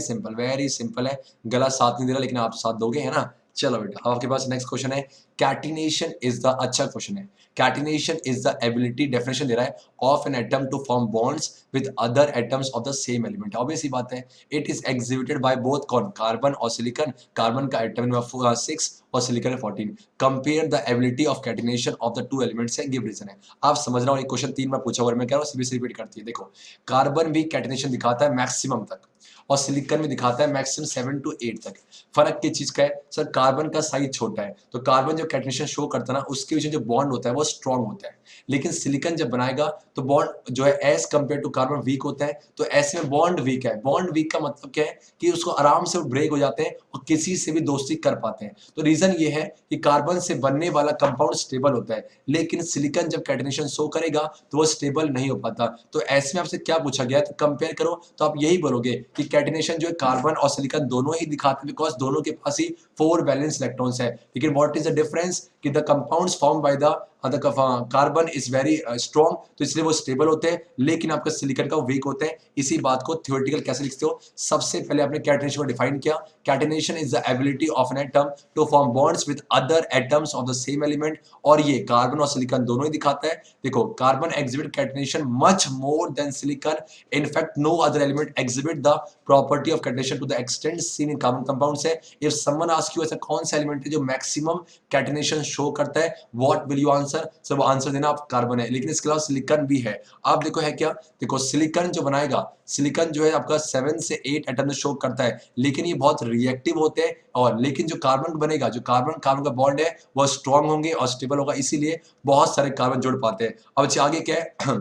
सिंपल है, गला साथ नहीं दे रहा लेकिन आप साथ दोगे, है ना। चलो बेटा, अब आपके पास नेक्स्ट क्वेश्चन है, कैटिनेशन इज द, अच्छा क्वेश्चन है, catenation is the ability, definition दे रहा है, of an atom to form bonds with other atoms of the same element. Obvious सी बात है, it is exhibited by both कौन, कार्बन और सिलिकॉन। कार्बन का एटम नंबर 6 और silicon 14। Compare the ability of catenation of the 2 elements है, give reason है। आप समझ रहा हूँ, एक क्वेश्चन 3 बार पूछा और मैं कह रहा हूँ सीबीएसई रिपीट करती है। देखो कार्बन भी कैटिनेशन दिखाता है मैक्सिमम तक, और सिलिकॉन में दिखाता है मैक्सिमम 7 to 8 तक। फर्क किस चीज का है सर, कार्बन का साइज छोटा है, तो कार्बन जो कैटिनेशन शो करता है ना, उसके पीछे जो बॉन्ड होता है वो स्ट्रॉन्ग होता है। लेकिन सिलिकॉन जब बनाएगा तो बॉन्ड जो है as compare to carbon weak होता है, तो ऐसे में बॉन्ड वीक है। बॉन्ड वीक का मतलब क्या है कि उसको आराम से ब्रेक हो जाते हैं और किसी से भी दोस्ती कर पाते हैं। तो रीजन ये है कि कार्बन से बनने वाला कंपाउंड स्टेबल होता है, लेकिन सिलिकॉन जब कैटिनेशन शो करेगा तो वो स्टेबल नहीं हो पाता। तो ऐसे में आपसे क्या पूछा गया है, तो कंपेयर करो, तो आप यही बोलोगे कि कैटिनेशन जो है कार्बन और सिलिकॉन दोनों ही दिखाते हैं, बिकॉज दोनों के पास ही 4 वैलेंस इलेक्ट्रॉन्स है। लेकिन व्हाट इज द डिफरेंस कि the compounds form by the carbon is very strong, तो इसलिए वो स्टेबल होते हैं, लेकिन आपका सिलिकॉन का वीक होते हैं। इसी बात को थ्योरेटिकल कैसे लिखते हो, सबसे पहले आपने कैटिनेशन को डिफाइन किया, catenation is the ability of an atom to form bonds with other atoms of the same element, और ये कार्बन और सिलिकॉन दोनों ही दिखाता है। देखो carbon exhibit catenation much more than silicon, in fact no other element exhibit the property of catenation to the extent seen in carbon compounds है। if someone ask you ऐसा कौन सा एलिमेंट है जो मैक्सिमम कैटिनेशन शो करता है, what will you answer sir, वो answer देना आप कार्बन है। लेकिन इसके अलावा सिलिकॉन भी है, आप देखो है क्या, देखो सिलिकॉन जो बनाएगा, सिलिकॉन जो है आपका 7 से 8 एटम शो करता है, लेकिन ये बहुत रिएक्टिव होते हैं। और लेकिन जो कार्बन बनेगा, जो कार्बन का बॉन्ड है वो स्ट्रॉन्ग होंगे और स्टेबल होगा, इसीलिए बहुत सारे कार्बन जुड़ पाते हैं। अब आगे क्या है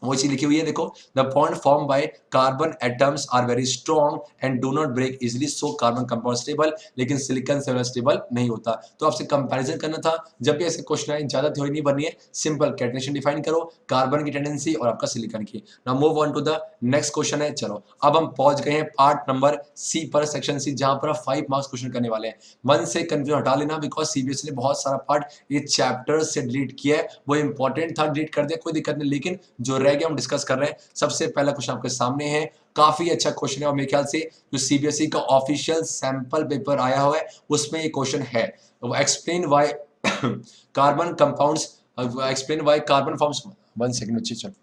वो चीज लिखी हुई है, देखो the bond form by carbon atoms are very strong and do not break easily, so carbon compound stable, लेकिन सिलिकॉन से स्टेबल नहीं होता। तो आपसे कंपैरिजन करना था, जब भी ऐसे क्वेश्चन आए ज्यादा थ्योरी नहीं बननी है, सिंपल कैटिनेशन डिफाइन करो, कार्बन की टेंडेंसी और आपका सिलिकॉन की। Now move on to the next question है। चलो अब हम पहुंच गए हैं पार्ट नंबर सी पर, सेक्शन सी, जहां पर 5 मार्क्स क्वेश्चन करने वाले हैं। मन से कंफ्यूजन हटा लेना, बिकॉज सीबीएसई ने बहुत सारा पार्ट ये चैप्टर से डिलीट किया है, वो इंपॉर्टेंट था, डिलीट कर दिया, कोई दिक्कत नहीं, लेकिन जो है कि हम डिस्कस कर रहे हैं। सबसे पहला क्वेश्चन आपके सामने है, काफी अच्छा क्वेश्चन है और मेरे ख्याल से जो सीबीएसई का ऑफिशियल सैंपल पेपर आया हुआ है उसमें ये क्वेश्चन है। Explain why carbon compounds, explain why carbon forms, 1 second बच्चे चलो।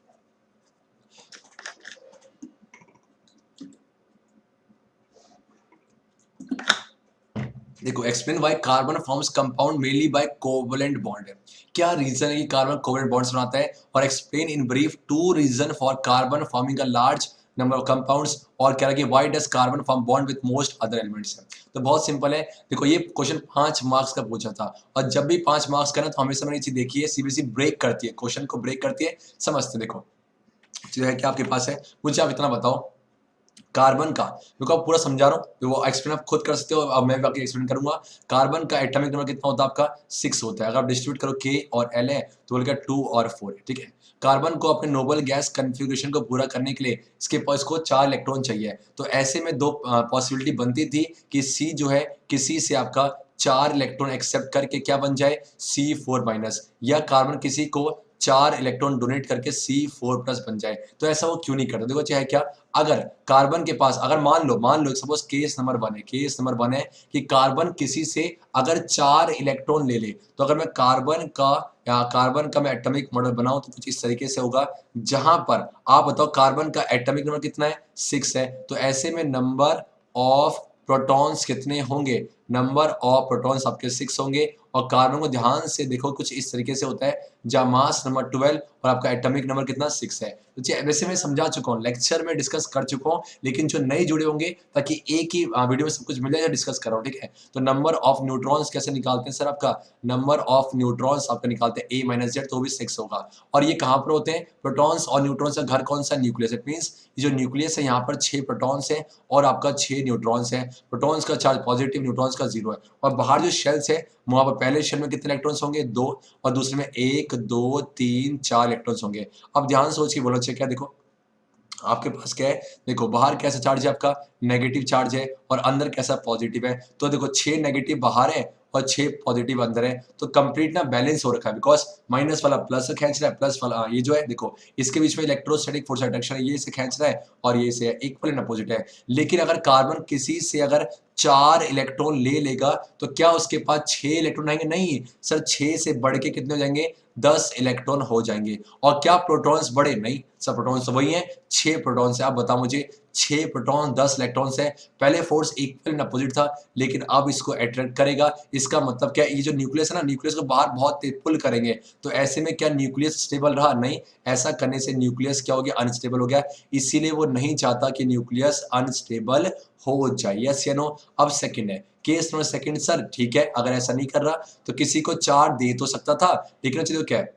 देखो, explain why carbon forms compound mainly by covalent bond है। क्या रीजन है कि कार्बन कोवलेंट बॉन्ड्स बनाता है, और explain in brief 2 reason for carbon forming a large number of compounds, और क्या है कि why does carbon form bond with most other elements है। तो बहुत सिंपल है। देखो, ये क्वेश्चन 5 मार्क्स का पूछा था, और जब भी 5 मार्क्स का ना तो हमेशा मैंने ये चीज देखी है, सीबीएसई ब्रेक करती है, क्वेश्चन को ब्रेक करती है। समझते देखो, जो है क्या आपके पास है, मुझे आप इतना बताओ कार्बन का, क्योंकि आप पूरा समझा रहा हूँ, वो एक्सप्लेन आप खुद कर सकते हो, अब मैं बाकी एक्सप्लेन करूंगा। कार्बन का एटॉमिक नंबर कितना होता है आपका, 6 होता है। अगर आप डिस्ट्रीब्यूट करो K और L है तो बोलेगा 2 और 4 है, ठीक है। कार्बन को अपने नोबल गैस कन्फिग्रेशन को पूरा करने के लिए इसके पास इसको 4 इलेक्ट्रॉन चाहिए। तो ऐसे में 2 पॉसिबिलिटी बनती थी कि C जो है किसी से आपका 4 इलेक्ट्रॉन एक्सेप्ट करके क्या बन जाए, C4-, या कार्बन किसी को 4 इलेक्ट्रॉन डोनेट करके C4+ बन जाए। तो ऐसा वो क्यों नहीं करता, देखो चाहे क्या, अगर कार्बन के पास, अगर मान लो सपोज केस नंबर 1 है, केस नंबर 1 है कि कार्बन किसी से अगर 4 इलेक्ट्रॉन ले ले, तो अगर मैं कार्बन का मैं एटॉमिक मॉडल बनाऊं तो कुछ इस तरीके से होगा, जहां पर आप बताओ कार्बन का एटॉमिक नंबर कितना है, 6 है। तो ऐसे में नंबर ऑफ प्रोटॉन्स कितने होंगे, नंबर ऑफ प्रोटॉन्स आपके 6 होंगे। और कार्बन को ध्यान से देखो, कुछ इस तरीके से होता है, जहां मास नंबर 12 और आपका एटॉमिक नंबर कितना, 6 है। तो वैसे मैं समझा चुका हूँ, लेक्चर में डिस्कस कर चुका हूँ, लेकिन जो नए जुड़े होंगे, ताकि एक ही वीडियो में सब कुछ मिल जाए, डिस्कस कर रहा हूँ, ठीक है। तो नंबर ऑफ न्यूट्रॉन्स कैसे निकालते हैं सर, आपका नंबर ऑफ न्यूट्रॉन्स आपका निकालते हैं A-Z, तो भी 6 होगा। और ये कहाँ पर होते हैं, प्रोटॉन्स और न्यूट्रॉन्स का घर कौन सा, न्यूक्लियस। इट मीन्स जो न्यूक्लियस है यहाँ पर 6 प्रोटॉन्स है और आपका 6 न्यूट्रॉन्स है। प्रोटॉन्स का चार्ज पॉजिटिव, न्यूट्रॉन्स का 0 है। और बाहर जो शेल्स है वहां पर पहले शेल में कितने इलेक्ट्रॉन्स होंगे, 2, और दूसरे में 1, 2, 3, 4 इलेक्ट्रॉन्स होंगे। अब ध्यान सोच के बोलो, क्या देखो आपके पास क्या है, देखो बाहर कैसा चार्ज है आपका, नेगेटिव चार्ज है, और अंदर कैसा पॉजिटिव है। तो देखो 6 नेगेटिव बाहर है और 6 पॉजिटिव अंदर है, तो कंप्लीट ना बैलेंस हो रखा है, बिकॉज माइनस वाला प्लस से खींच रहा है, प्लस वाला ये जो है देखो इसके बीच में इलेक्ट्रोस्टैटिक फोर्स अट्रैक्शन है, ये से खींच रहा है और ये से इक्वल एंड अपोजिट है। लेकिन अगर कार्बन किसी से अगर 4 इलेक्ट्रॉन ले लेगा तो क्या उसके पास 6 इलेक्ट्रॉन आएंगे, नहीं सर, 6 से बढ़ के कितने हो जाएंगे, 10 इलेक्ट्रॉन हो जाएंगे। और क्या प्रोटॉन्स बढ़े, नहीं सर, प्रोटॉन्स तो वही है, 6 प्रोटॉन्स है। आप बताओ मुझे, 6 प्रोटॉन 10 इलेक्ट्रॉन्स है, पहले फोर्स इक्वल एंड अपोजिट था, लेकिन अब इसको अट्रैक्ट करेगा। इसका मतलब क्या, ये जो न्यूक्लियस है ना, न्यूक्लियस को बाहर बहुत तेज पुल करेंगे। तो ऐसे में क्या न्यूक्लियस स्टेबल रहा, नहीं, ऐसा करने से न्यूक्लियस क्या हो गया, अनस्टेबल हो गया। इसीलिए वो नहीं चाहता कि न्यूक्लियस अनस्टेबल हो जाए, यस या नो। अब सेकंड है, केस नंबर सेकंड, सर ठीक है, अगर ऐसा नहीं कर रहा तो किसी को 4 दे तो सकता था, लेकिन चलिए क्या है,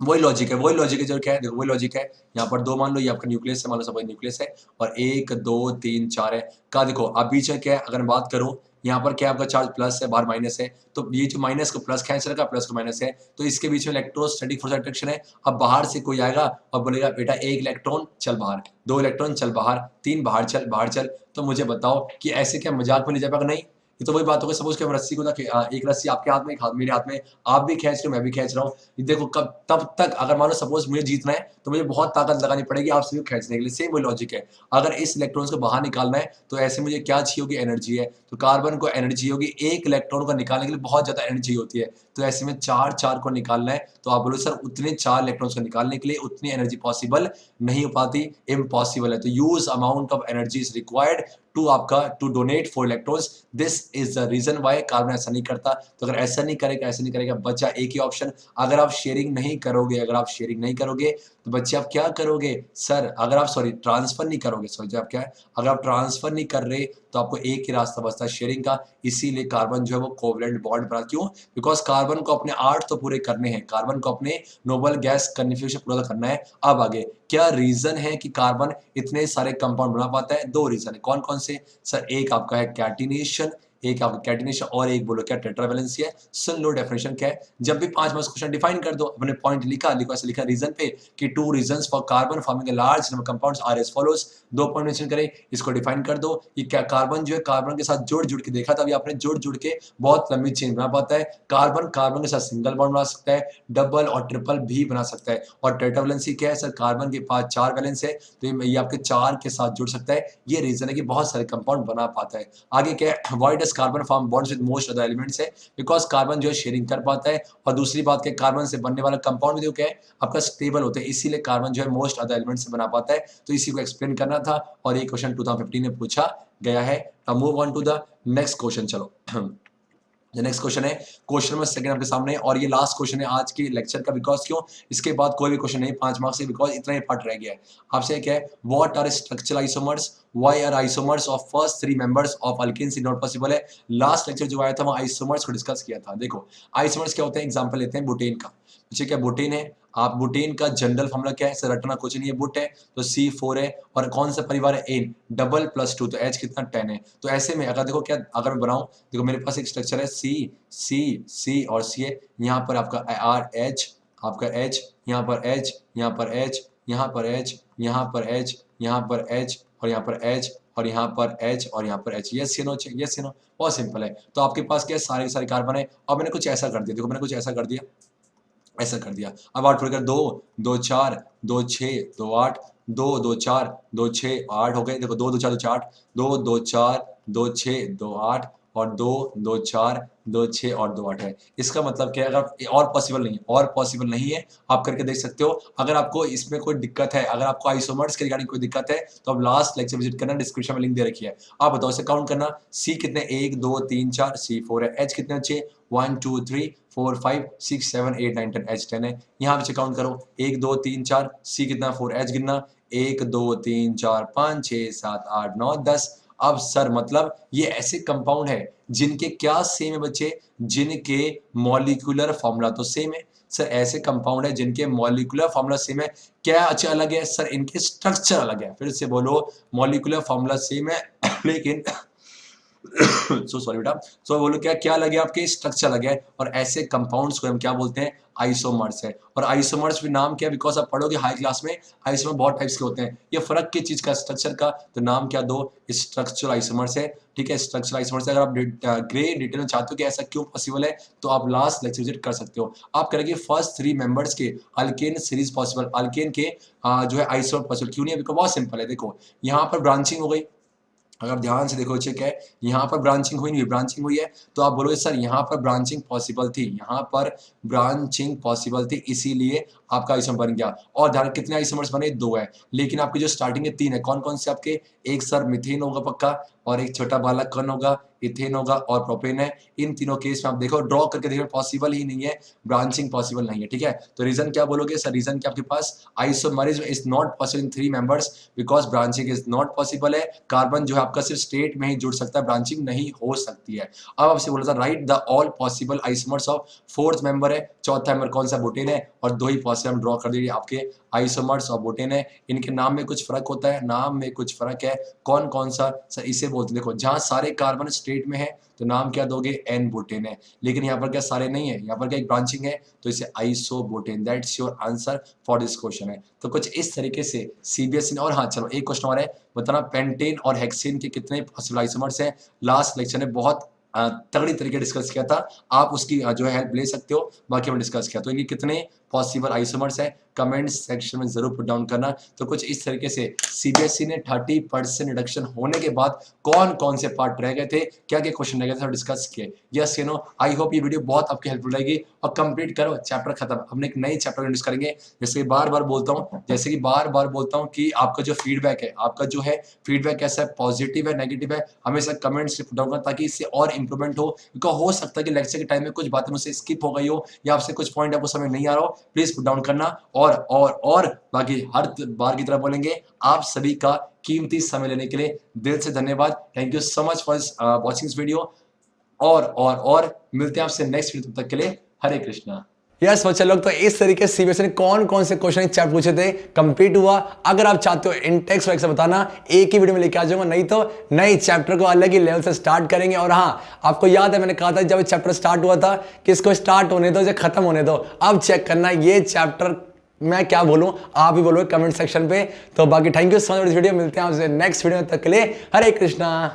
वही लॉजिक है जो क्या है, देखो वही लॉजिक है। यहाँ पर 2 मान लो, ये आपका न्यूक्लियस है, मान लो सब न्यूक्लियस है, और 1, 2, 3, 4 है। का देखो अब बीच में क्या है, अगर बात करूं यहाँ पर क्या आपका चार्ज प्लस है, बाहर माइनस है, तो ये जो माइनस को प्लस खींच रखा, प्लस को माइनस है, तो इसके बीच में इलेक्ट्रोस्टैटिक फोर्स अट्रैक्शन है। अब बाहर से कोई आएगा और बोलेगा बेटा 1 इलेक्ट्रॉन चल बाहर, 2 इलेक्ट्रॉन चल बाहर, 3 बाहर चल, बाहर चल। तो मुझे बताओ कि ऐसे क्या मजाक में ले जा पाएगा, नहीं। ये तो वही बात हो गई, सपोज कि हम रस्सी को ना, एक रस्सी आपके हाथ में, एक हाथ मेरे हाथ में, आप भी खींच रहे हो, मैं भी खींच रहा हूँ। देखो कब तब तक, अगर मानो सपोज मुझे जीतना है तो मुझे बहुत ताकत लगानी पड़ेगी आप सभी को खींचने के लिए, सेम वही लॉजिक है। अगर इस इलेक्ट्रॉन्स को बाहर निकालना है तो ऐसे मुझे क्या चाहिए होगी, एनर्जी है। तो कार्बन को एनर्जी चाहिए होगी, 1 इलेक्ट्रॉन को निकालने के लिए बहुत ज्यादा एनर्जी होती है। तो ऐसे में 4 को निकालना है, तो आप बोलो सर उतने 4 इलेक्ट्रॉन्स को निकालने के लिए उतनी एनर्जी पॉसिबल नहीं हो पाती, इम्पॉसिबल है। तो huge amount of energy is required to donate 4 electrons. This is the reason why carbon ऐसा नहीं करता। तो अगर ऐसा नहीं करेगा, बचा एक ही ऑप्शन, अगर आप शेयरिंग नहीं करोगे तो बच्चे आप क्या करोगे सर, अगर आप ट्रांसफर नहीं करोगे, आप क्या है, अगर आप ट्रांसफर नहीं कर रहे तो आपको एक ही रास्ता बचता है शेयरिंग का। इसीलिए कार्बन जो है वो कोवलेंट बॉन्ड बना, क्यों, बिकॉज कार्बन को अपने 8 तो पूरे करने हैं, कार्बन को अपने नोबल गैस कन्फिग्रेशन पूरा करना है। अब आगे क्या रीजन है कि कार्बन इतने सारे कंपाउंड बना पाता है, 2 रीजन है, कौन कौन से सर, एक आपका है कैटिनेशन, एक आपका कैटेनेशन और एक बोलो क्या टेट्रावैलेंसी है। सुन लो डेफिनेशन क्या है। जब भी 5 मार्क्स क्वेश्चन डिफाइन कर दो, अपने पॉइंट लिखा ऐसे लिखा रीजन पे कि 2 reasons for carbon forming a large number compounds are as follows. 2 point mention करें, इसको डिफाइन कर दो। ये क्या कार्बन जो है कार्बन के साथ जुड़ के देखा था अभी आपने, जुड़ के बहुत लंबी चेन बना पाता है। कार्बन कार्बन के साथ सिंगल बॉन्ड बना सकता है, डबल और ट्रिपल भी बना सकता है। और टेट्रावैलेंसी क्या है सर, कार्बन के पास 4 वैलेंस है तो ये आपके 4 के साथ जुड़ सकता है। ये रीजन है कि बहुत सारे कंपाउंड बना पाता है। आगे क्या है, why does carbon form bonds with most other elements है, बिकॉज कार्बन जो है शेयरिंग कर पाता है। और दूसरी बात क्या, कार्बन से बनने वाला कंपाउंड जो क्या है आपका स्टेबल होता है, इसीलिए कार्बन जो है मोस्ट अदर एलिमेंट से बना पाता है। तो इसी को एक्सप्लेन करना था और ये क्वेश्चन 2015 में पूछा गया है। अब move on to the next question. चलो नेक्स्ट क्वेश्चन है क्वेश्चन नंबर 2 आपके सामने, और ये लास्ट क्वेश्चन है आज के लेक्चर का। बिकॉज क्यों, इसके बाद कोई भी क्वेश्चन नहीं 5 मार्क्स से, बिकॉज इतना ही पार्ट रह गया है। आपसे क्या है, what are structural isomers, why are isomers of first 3 members of alkanes not possible है। लास्ट लेक्चर जो आया था वहाँ आइसोमर्स को डिस्कस किया था। देखो आइसोमर्स क्या होते हैं, एग्जांपल लेते हैं बुटेन का। पीछे क्या बुटेन है, आप बुटेन का जनरल फॉर्मूला क्या है सर, रटना कुछ नहीं है, बुट है तो C4 है, और कौन सा परिवार है, एन, डबल प्लस 2 तो H कितना 10 है। तो ऐसे में अगर देखो क्या, अगर मैं बनाऊं, देखो मेरे पास एक स्ट्रक्चर है C और C है, यहाँ पर आपका RH, आपका H, यहाँ पर H, यहाँ पर H, यहाँ पर H, यहाँ पर H, यहाँ पर H, और यहाँ पर H, और यहाँ पर H, और यहाँ पर H। यस या नो, बहुत सिंपल है। तो आपके पास क्या है, सारे के सारे कार्बन है। अब मैंने कुछ ऐसा कर दिया, देखो मैंने कुछ ऐसा कर दिया, ऐसा कर दिया। अब 8 फोड़ कर 2 2 4 2 6 2 8, 2 2 4 2 6 8 हो गए। देखो 2 2 4 2 8, 2 2 4 2 6 2 8, और 2 2 4 2 6 और 2 8 है। इसका मतलब क्या है, अगर और पॉसिबल नहीं है, और पॉसिबल नहीं है, आप करके देख सकते हो। अगर आपको इसमें कोई दिक्कत है, अगर आपको आइसोमर्स के रिगार्डिंग कोई दिक्कत है, तो आप लास्ट लेक्चर विजिट करना, डिस्क्रिप्शन में लिंक दे रखी है। आप बताओ इसे काउंट करना, सी कितने 1 2 3 4 C4 है, H कितने अच्छे 1 2 3 4 5 6 7 8 9 10 H 10 है। यहाँ पे काउंट करो 1 2 3 4, C कितना 4, H गिनना 1 2 3 4 5 6 7 8 9 10। अब सर मतलब ये ऐसे कंपाउंड है जिनके क्या सेम है बच्चे, जिनके मॉलिक्यूलर फॉर्मूला तो सेम है। सर ऐसे कंपाउंड है जिनके मॉलिक्यूलर फॉर्मूला सेम है, क्या अच्छा अलग है सर, इनके स्ट्रक्चर अलग है। फिर से बोलो, मॉलिक्यूलर फॉर्मूला सेम है लेकिन सो सॉरी बेटा, सो बोलो क्या क्या लगे, आपके स्ट्रक्चर लगे। और ऐसे कंपाउंड्स को हम क्या बोलते हैं, आइसोमर्स है। और आइसोमर्स भी नाम क्या है, बिकॉज आप पढ़ोगे हाई क्लास में, आइसोमर बहुत टाइप्स के होते हैं। ये फर्क किस चीज का, स्ट्रक्चर का, तो नाम क्या दो, स्ट्रक्चरल आइसोमर्स है। ठीक है, स्ट्रक्चरल आइसोमर्स है। अगर आप ग्रे डिटेल में चाहते हो कि ऐसा क्यों पॉसिबल है, तो आप लास्ट लेक्चर विजिट कर सकते हो। आप करेंगे फर्स्ट 3 मेंबर्स के अल्केन सीरीज पॉसिबल, अल्केन के जो है आइसोमर पॉसिबल क्यों नहीं है, बिकॉज बहुत सिंपल है। देखो यहाँ पर ब्रांचिंग हो गई, अगर ध्यान से देखो चेक है, यहाँ पर ब्रांचिंग हुई नहीं, ब्रांचिंग हुई है, तो आप बोलोगे सर यहाँ पर ब्रांचिंग पॉसिबल थी, यहाँ पर ब्रांचिंग पॉसिबल थी, इसीलिए आपका आइसोमर बन गया। और ध्यान, कितने आइसोमर्स बने, 2 है, लेकिन आपकी जो स्टार्टिंग है 3 है। कौन कौन से आपके, एक सर मिथेन होगा पक्का, और एक छोटा वाला कौन होगा, इथेन होगा, और प्रोपेन है। इन तीनों केस में आप देखो, ड्रॉ करके देखो, पॉसिबल ही नहीं है, ब्रांचिंग पॉसिबल नहीं है। ठीक है, तो रीजन क्या बोलोगे सर, रीजन क्या आपके पास, isomerism is not possible in 3 members because branching is not possible है। कार्बन जो है आपका सिर्फ स्टेट में ही जुड़ सकता है, ब्रांचिंग नहीं हो सकती है। अब आपसे बोला था right the all possible isomers of 4th member है, चौथा मेंबर कौन सा, बुटेन है, और 2 ही पॉसिबल हम ड्रॉ कर दीजिए आपके आइसोमर्स और बुटेन है। इनके नाम में कुछ फर्क होता है, नाम में कुछ फर्क है, कौन कौन सा सर, इसे बोलते हैं, देखो जहां सारे कार्बन स्टेट में है तो नाम क्या दोगे, एन बुटेन है। लेकिन यहाँ पर क्या सारे नहीं है, यहाँ पर क्या एक ब्रांचिंग है, तो इसे isobutane, that's your answer for this question है। तो कुछ इस तरीके से सीबीएसई ने, और हाँ चलो एक क्वेश्चन और है, बताना पेंटेन और हेक्सेन के कितने पॉसिबल आइसोमर्स हैं। लास्ट लेक्चर में बहुत तगड़ी तरीके डिस्कस किया था, आप उसकी जो है हेल्प ले सकते हो, बाकी हमने डिस्कस किया। तो इनके कितने पॉसिबल आइसोमर्स है, कमेंट सेक्शन में जरूर पुट डाउन करना। तो कुछ इस तरीके से सीबीएसई ने 30% रिडक्शन होने के बाद कौन कौन से पार्ट रह गए थे, क्या क्या क्वेश्चन रह गए थे, डिस्कस किए। यस नो, आई होप ये वीडियो बहुत आपकी हेल्पफुल रहेगी। और कंप्लीट करो, चैप्टर खत्म, हमने एक नए चैप्टर इंट्रोड्यूस करेंगे। जैसे बार बार बोलता हूँ कि आपका जो फीडबैक है, आपका जो है फीडबैक कैसा है, पॉजिटिव है नेगेटिव है, हमेशा कमेंट से पुट डाउन करना, ताकि इससे और इंप्रूवमेंट हो। क्योंकि हो सकता है कि लेक्चर के टाइम में कुछ बातें मुझसे स्किप हो गई हो, या आपसे कुछ पॉइंट आपको समझ नहीं आ रहा हो, प्लीज पुट डाउन करना। और बाकी हर बार की तरह बोलेंगे, आप सभी का कीमती समय लेने के लिए दिल से धन्यवाद। Thank you so much for watching this video. और मिलते हैं आपसे नेक्स्ट वीडियो, तब तक के लिए हरे कृष्णा। यस बच्चे लोग, तो इस तरीके से सीबीएसई ने कौन कौन से क्वेश्चन चैप्टर पूछे थे कंप्लीट हुआ। अगर आप चाहते हो इंटेक्स से बताना, एक ही वीडियो में लेके आ जाऊंगा, नहीं तो नए चैप्टर को अलग ही लेवल से स्टार्ट करेंगे। और हाँ, आपको याद है मैंने कहा था जब चैप्टर स्टार्ट हुआ था कि इसको स्टार्ट होने दो, इसे खत्म होने दो। अब चेक करना ये चैप्टर मैं क्या बोलूं, आप ही बोलो कमेंट सेक्शन पे। तो बाकी थैंक यू सो मच इस वीडियो, मिलते हैं आपसे नेक्स्ट वीडियो, तक के लिए हरे कृष्णा।